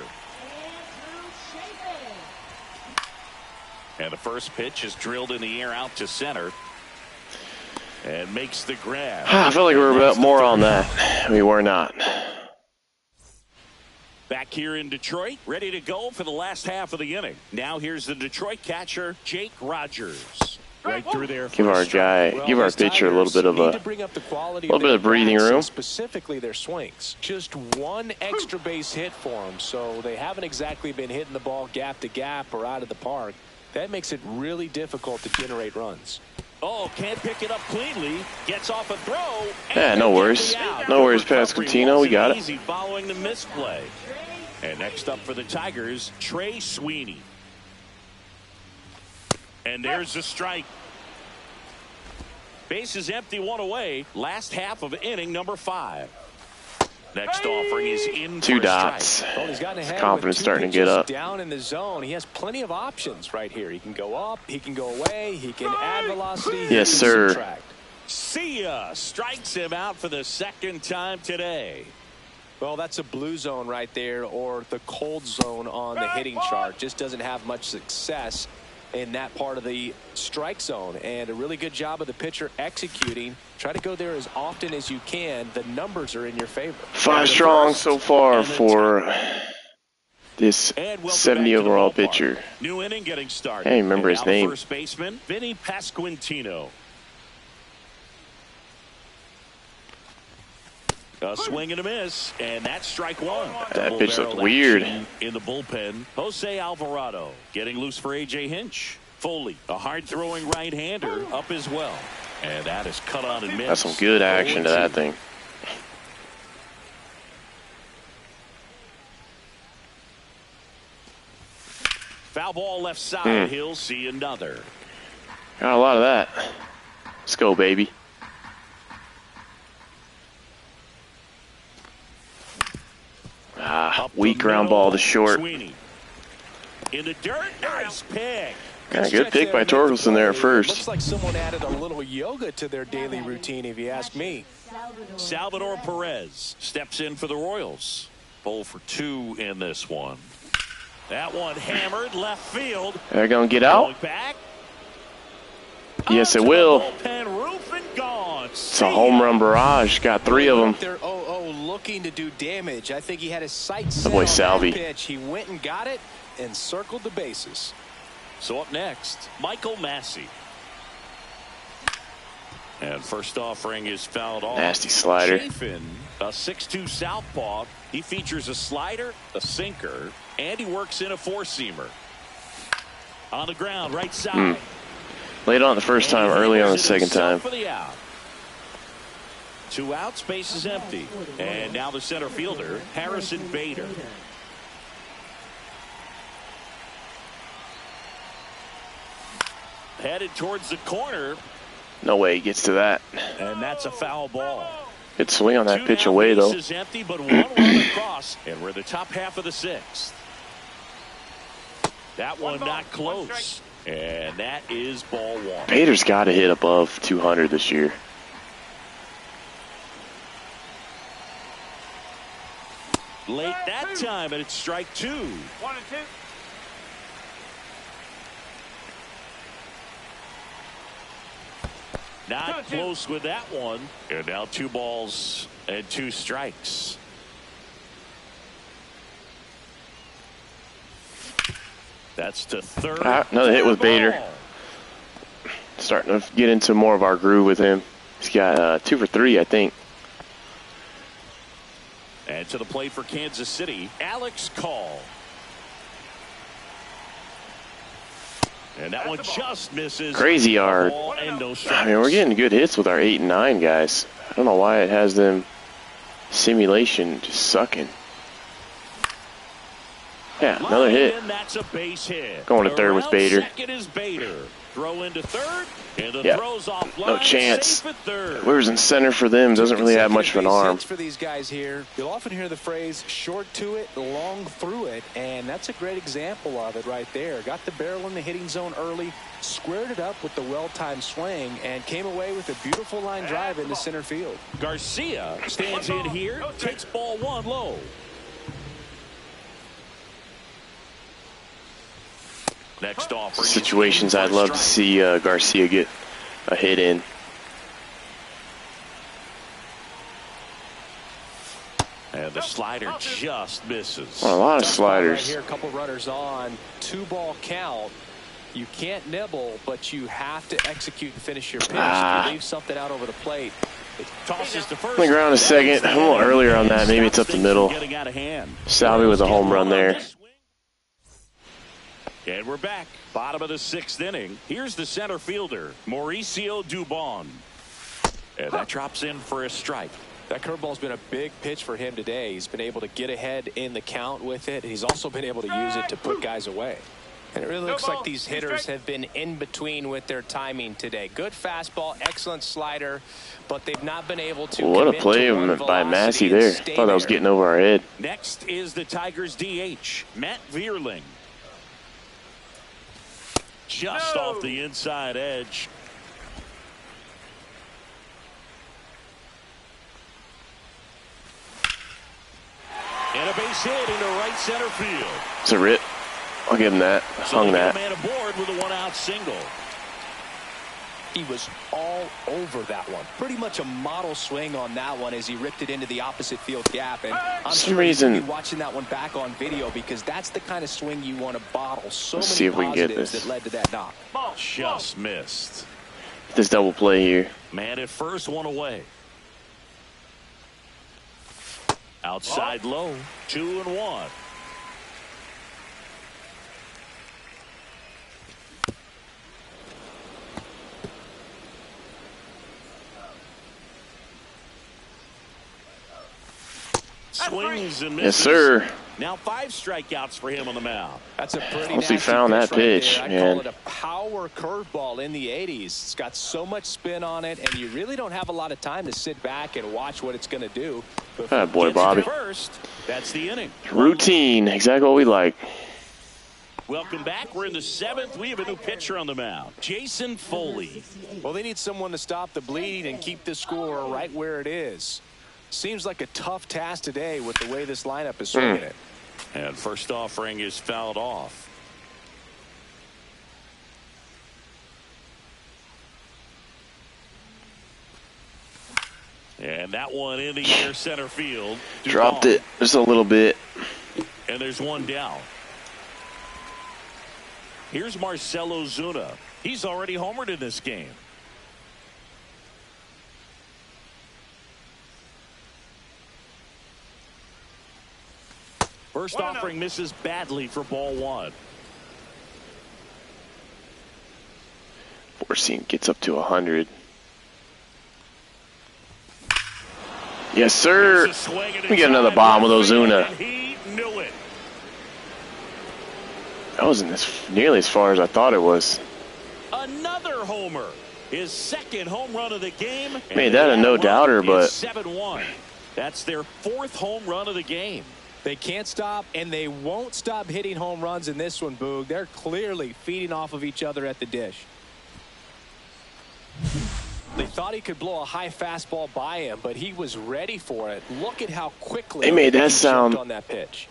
And the first pitch is drilled in the air out to center. And makes the grab. I felt like we were more on that. We were not. Back here in Detroit, ready to go for the last half of the inning. Now here's the Detroit catcher, Jake Rogers. Right through there. Give our pitcher a little bit of breathing room. Specifically their swings. Just one extra base hit for them, so they haven't exactly been hitting the ball gap to gap or out of the park. That makes it really difficult to generate runs. Oh, can't pick it up cleanly. Gets off a throw. Yeah, no worries. No worries, Pasquantino. We got it. Easy following the misplay. And next up for the Tigers, Trey Sweeney. And there's a strike. Base is empty, 1 away. Last half of inning number 5. Next offering is in 2 for a dots. strike. Well, he's gotten ahead His confidence with 2 starting to get up. down in the zone. He has plenty of options right here. He can go up, he can go away, he can add velocity. Yes, he can sir. subtract. See ya. Strikes him out for the 2nd time today. Well, that's a blue zone right there, or the cold zone on the hitting chart. Just doesn't have much success in that part of the strike zone, and a really good job of the pitcher executing. Try to go there as often as you can. The numbers are in your favor. 5 strong so far for this 70 overall pitcher. New inning getting started. I can't remember his name. First baseman Vinny Pasquantino. A swing and a miss, and that's strike 1. That pitch looked Double-barrel weird. action in the bullpen. Jose Alvarado getting loose for A.J. Hinch. Foley, a hard-throwing right-hander, up as well. And that is cut on and missed. That's some good action to that thing. Foul ball left side. He'll see another. Got a lot of that. Let's go, baby. Weak ground ball to short. Sweeney. In the dirt, nice pick. Yeah, good pick by Torkelson there at first. Looks like someone added a little yoga to their daily routine, if you ask me. Salvador Perez steps in for the Royals. 0 for 2 in this one. That one hammered left field. They're going to get out? Going back. Yes, it will. Bullpen roof and gone. It's a home run barrage. Got 3 of them. They're looking to do damage. I think he had his sights set boy on Salvi. that pitch. He went and got it and circled the bases. So up next, Michael Massey. And first offering is fouled off. Nasty slider. Chafin, a 6'2 southpaw. He features a slider, a sinker, and he works in a 4-seamer. On the ground, right side. Late on the first time, early on the second time. For the out. 2 outs, base is empty. And now the center fielder, Harrison Bader. Headed towards the corner. No way he gets to that. And that's a foul ball. Good swing on that pitch away, though. Base is empty, but 1 run across. And we're in the top half of the 6th. That one not close. And that is ball 1. Bader's got to hit above 200 this year. Late that time, and it's strike 2. 1 and 2. Not close with that one. And now 2 balls and 2 strikes. That's to third. Another hit with Bader. Starting to get into more of our groove with him. He's got 2 for 3, I think. And to the plate for Kansas City, Alex Call. And that one just misses. Crazy yard. And no I mean, we're getting good hits with our 8 and 9 guys. I don't know why it has them simulation just sucking. Yeah, another hit. That's a base hit. Going to third with Bader. Second is Bader. throw into third, and the Yeah, throw's off line, no chance. safe at third. Whoever's in center for them doesn't really have much of an arm. For these guys here, you'll often hear the phrase short to it, long through it, and that's a great example of it right there. Got the barrel in the hitting zone early, squared it up with the well-timed swing, and came away with a beautiful line drive into center field. Garcia stands in here, takes ball one low. Next offering. Situations I'd love to see Garcia get a hit in. And the slider just misses. Well, a lot of Right sliders. here, a couple runners on, 2-ball count. You can't nibble, but you have to execute and finish your pitch. If you leave something out over the plate, it tosses to first. On the ground a second. A little earlier on that. Maybe it's up the middle. Salvi with a home run there. And we're back. Bottom of the 6th inning. Here's the center fielder, Mauricio Dubon. And that drops in for a strike. That curveball's been a big pitch for him today. He's been able to get ahead in the count with it. He's also been able to use it to put guys away. And it really looks like these hitters have been in between with their timing today. Good fastball, excellent slider, but they've not been able to. What a play by Massey there. Thought that was getting over our head. Next is the Tigers DH, Matt Vierling. Just off the inside edge. And a base hit into right center field. It's a rip. I'll give him that. Hung that. Man aboard with a 1-out single. He was all over that one. Pretty much a model swing on that one as he ripped it into the opposite field gap. And I'm some sure reason you'll be watching that one back on video because that's the kind of swing you want to bottle. So Let's many see if we can get positives this. that led to that knock. Just missed. This double play here. Man at first, one away. Outside low, 2-1. Swings and misses. Yes, sir. Now 5 strikeouts for him on the mound. That's a pretty Once he nasty found that pitch, right man. I'd call it a power curveball in the 80s. It's got so much spin on it, and you really don't have a lot of time to sit back and watch what it's going to do. Ah, boy, Bobby. First, that's the inning. Routine. Exactly what we like. Welcome back. We're in the 7th. We have a new pitcher on the mound, Jason Foley. Well, they need someone to stop the bleed and keep the score right where it is. Seems like a tough task today with the way this lineup is swinging it. And first offering is fouled off. And that one in the air center field. Dropped it just a little bit. And there's one down. Here's Marcell Ozuna. He's already homered in this game. First offering misses badly for ball 1. Four-seam gets up to 100. Yes, sir. We get another bomb with Ozuna. He knew it. That wasn't nearly as far as I thought it was. Another homer. His second home run of the game. Made that a no-doubter, but 7-1. That's their 4th home run of the game. They can't stop, and they won't stop hitting home runs in this one, Boog. They're clearly feeding off of each other at the dish. They thought he could blow a high fastball by him, but he was ready for it. Look at how quickly they made that he sound jumped on that pitch.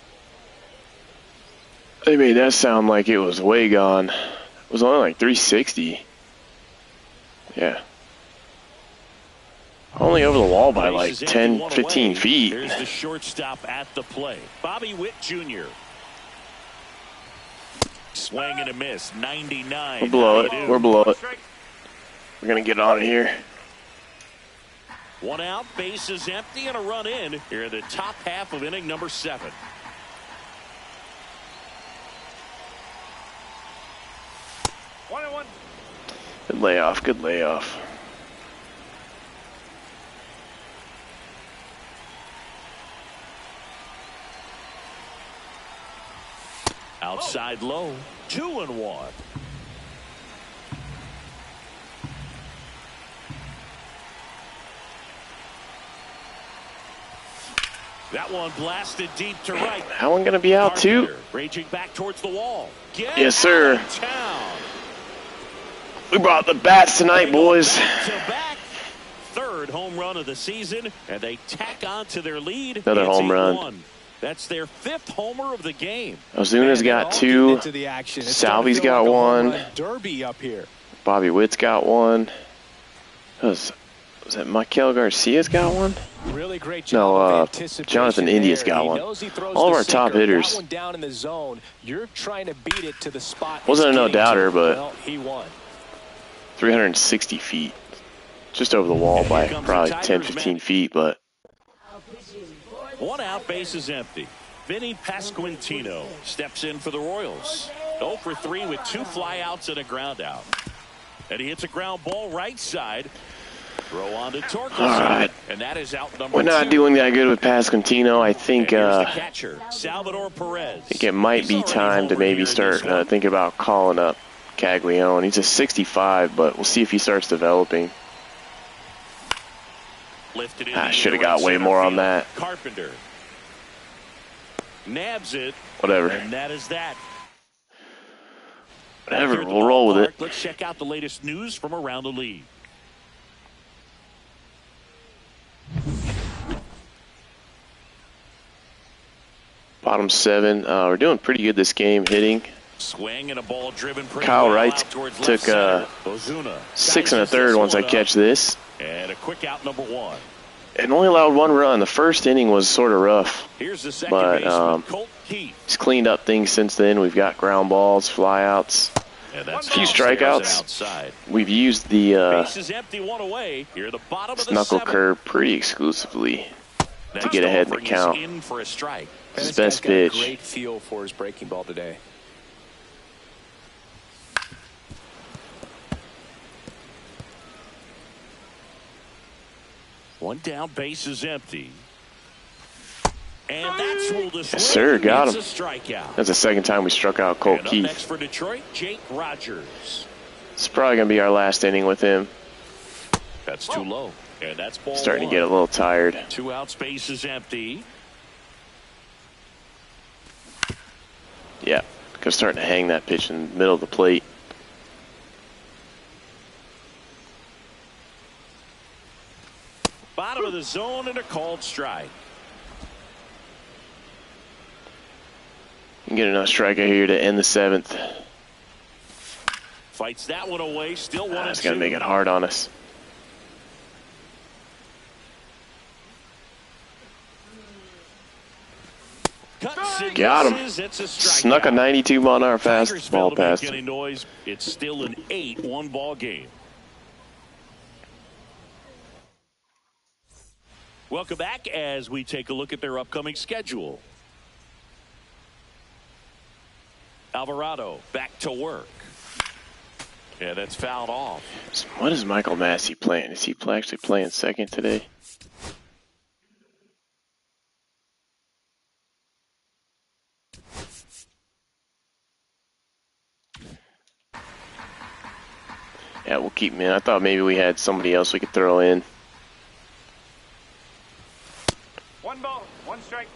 They made that sound like it was way gone. It was only like 360. Yeah. Only over the wall by like 10, 15 feet. There's the shortstop at the plate. Bobby Witt Jr. Swing and a miss. 99. We're below it. We're below it. We're going to get on it here. 1 out, base is empty, and a run in here in the top half of inning number 7. Good layoff. Good layoff. Outside low, 2-1. That one blasted deep to right. That one gonna be out too. Raging back towards the wall. Yes, sir. Town. We brought the bats tonight, boys. Back-to-back. Third home run of the season, and they tack on to their lead. Another home run. 8-1. That's their 5th homer of the game. Ozuna's got 2. Salvi's got 1. Derby up here. Bobby Witt's got 1. Was that Michael Garcia's got 1? Really great job. No, Jonathan India's got 1. All of our top hitters. That one down in the zone. You're trying to beat it to the spot. Wasn't a no-doubter, but well, he won. 360 feet. Just over the wall by probably 10, 15 feet, but 1 out, base is empty. Vinny Pasquantino steps in for the Royals. 0 for 3 with 2 flyouts and a ground out. And he hits a ground ball right side. Throw on to Torkelson. all right. And that is out number 2. We're not doing that good with Pasquantino. I think catcher, Salvador Perez. I think it might be time to maybe start thinking about calling up Caglione. He's a 65, but we'll see if he starts developing. I should have got way more on that. Carpenter nabs it. Whatever. And that is that. Whatever. We'll roll with it. Let's check out the latest news from around the league. Bottom 7. We're doing pretty good this game hitting. Swing and a ball driven. Kyle Wright took 6 1/3 once I catch this. And a quick out number 1. And only allowed 1 run. The first inning was sort of rough. Here's the second but baseman, Colt Keith. He's cleaned up things since then. We've got ground balls, flyouts, a few strikeouts. We've used the empty, 1 away. Here the bottom of knuckle the curve pretty exclusively to get ahead in the count. In for a strike. His best pitch. Great feel for his breaking ball today. One down, base is empty. And that's ruled a swing. Yes, sir, got him. It's a strikeout. That's the second time we struck out Colt And up Keith. next for Detroit, Jake Rogers. It's probably going to be our last inning with him. That's too low. And that's ball Starting 1. to get a little tired. 2 outs, base is empty. Yeah, because starting to hang that pitch in the middle of the plate. Bottom of the zone and a called strike. Get another strikeout here to end the 7th. Fights that one away. Still 1-2. That's going to make it hard on us. Got him. Snuck a 92 on our fastball past him. Noise. It's still an 8-1 ball game. Welcome back as we take a look at their upcoming schedule. Alvarado back to work. Yeah, that's fouled off. What is Michael Massey playing? Is he actually playing second today? Yeah, we'll keep him in. I thought maybe we had somebody else we could throw in. 1 ball, 1 strike.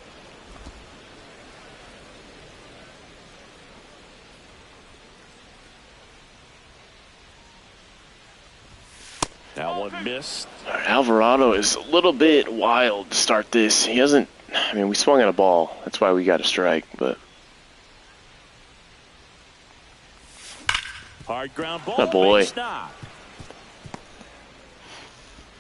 That one missed. All right, Alvarado is a little bit wild to start this. He hasn't, I mean, we swung at a ball. That's why we got a strike, but. Hard ground ball. Oh boy.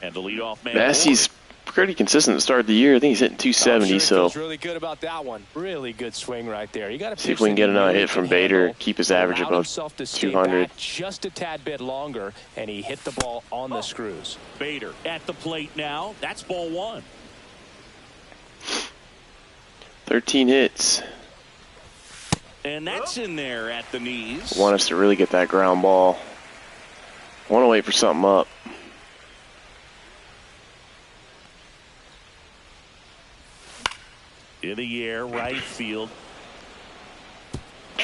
And the leadoff man. Massey's pretty consistent to start the year. I think he's hitting 270, so. Feels really good about that one. Really good swing right there. You got to see if we can get another hit from Bader, keep his average above 200. Just a tad bit longer, and he hit the ball on the screws. Bader at the plate now. That's ball 1. 13 hits. And that's in there at the knees. Want us to really get that ground ball. Want to wait for something up. In the air, right field.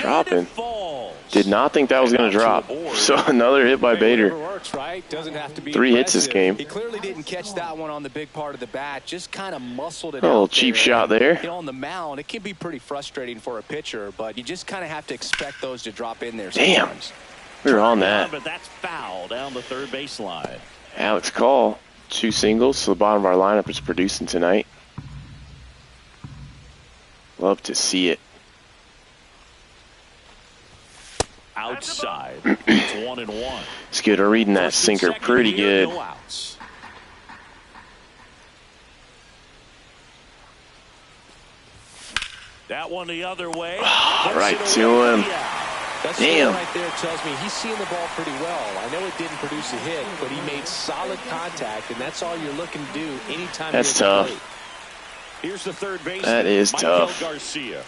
Dropping. Falls. Did not think that was going to drop. So another hit by Bader. Works, right? Doesn't have to be 3 hits this impressive. game. He clearly didn't catch that one on the big part of the bat. Just kind of muscled it A little out cheap there. shot there. You know, on the mound, it can be pretty frustrating for a pitcher, but you just kind of have to expect those to drop in there sometimes. Damn. We were on that. But that's foul down the third baseline. Alex Call, 2 singles. So the bottom of our lineup is producing tonight. Love to see it. Outside. It's 1-1. It's good. We're reading that sinker pretty good. No outs. That one the other way. Right to him. That's Damn. right there tells me he's seeing the ball pretty well. I know it didn't produce a hit, but he made solid contact, and that's all you're looking to do anytime That's you're at the tough. plate. Here's the third baseman. That is Michael tough. Garcia.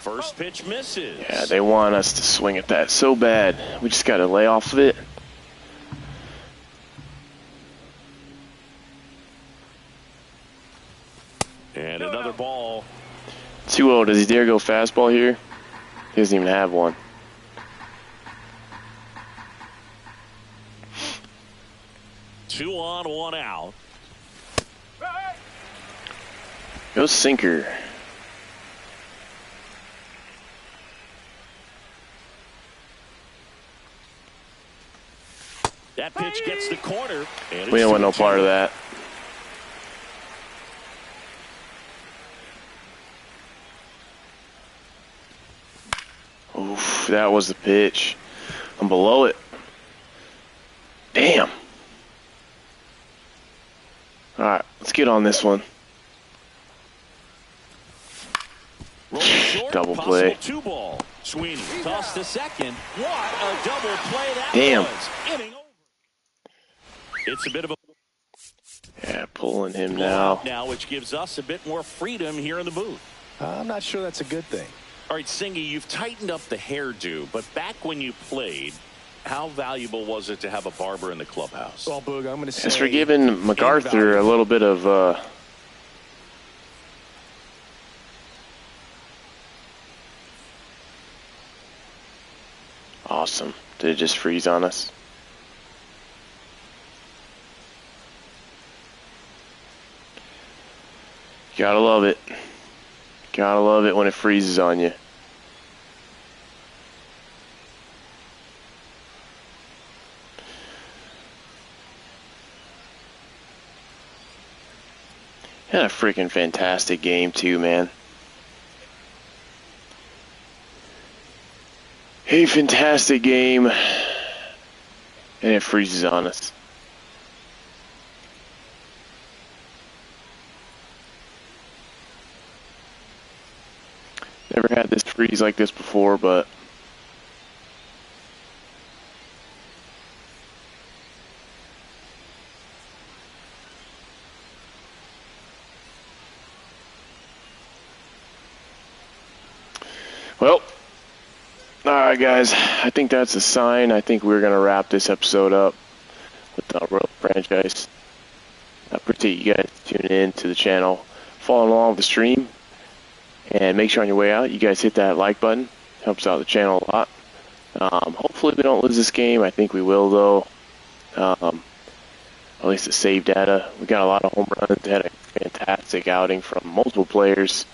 First pitch misses. Yeah, they want us to swing at that so bad. We just got to lay off of it. And another ball. 2-0. Does he dare go fastball here? He doesn't even have one. Two on, one out. Go sinker. That pitch gets the corner. And We it's don't want no 2-2. part of that. Oof, that was the pitch. I'm below it. Damn. All right, let's get on this one. Rolling short, Double possible play. 2-ball. Sweeney tossed to second. What a double play that Damn. was. Inning over. It's a bit of a Yeah, pulling him blowout now. now, which gives us a bit more freedom here in the booth. I'm not sure that's a good thing. All right, Singy, you've tightened up the hairdo, but back when you played, how valuable was it to have a barber in the clubhouse? Well, Boog, I'm going to say As for giving MacArthur a little bit of awesome. Did it just freeze on us? Gotta love it. Gotta love it when it freezes on you. Had a freaking fantastic game too, man. A fantastic game. And it freezes on us. Never had this freeze like this before, but well, all right, guys. I think that's a sign. I think we're gonna wrap this episode up with the Royal franchise. I appreciate you guys tuning in to the channel, following along with the stream, and make sure on your way out, you guys hit that like button. Helps out the channel a lot. Hopefully, we don't lose this game. I think we will, though. At least the save data. We got a lot of home runs. Had a fantastic outing from multiple players.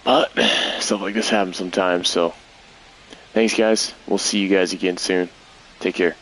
But stuff like this happens sometimes. So, thanks, guys. We'll see you guys again soon. Take care.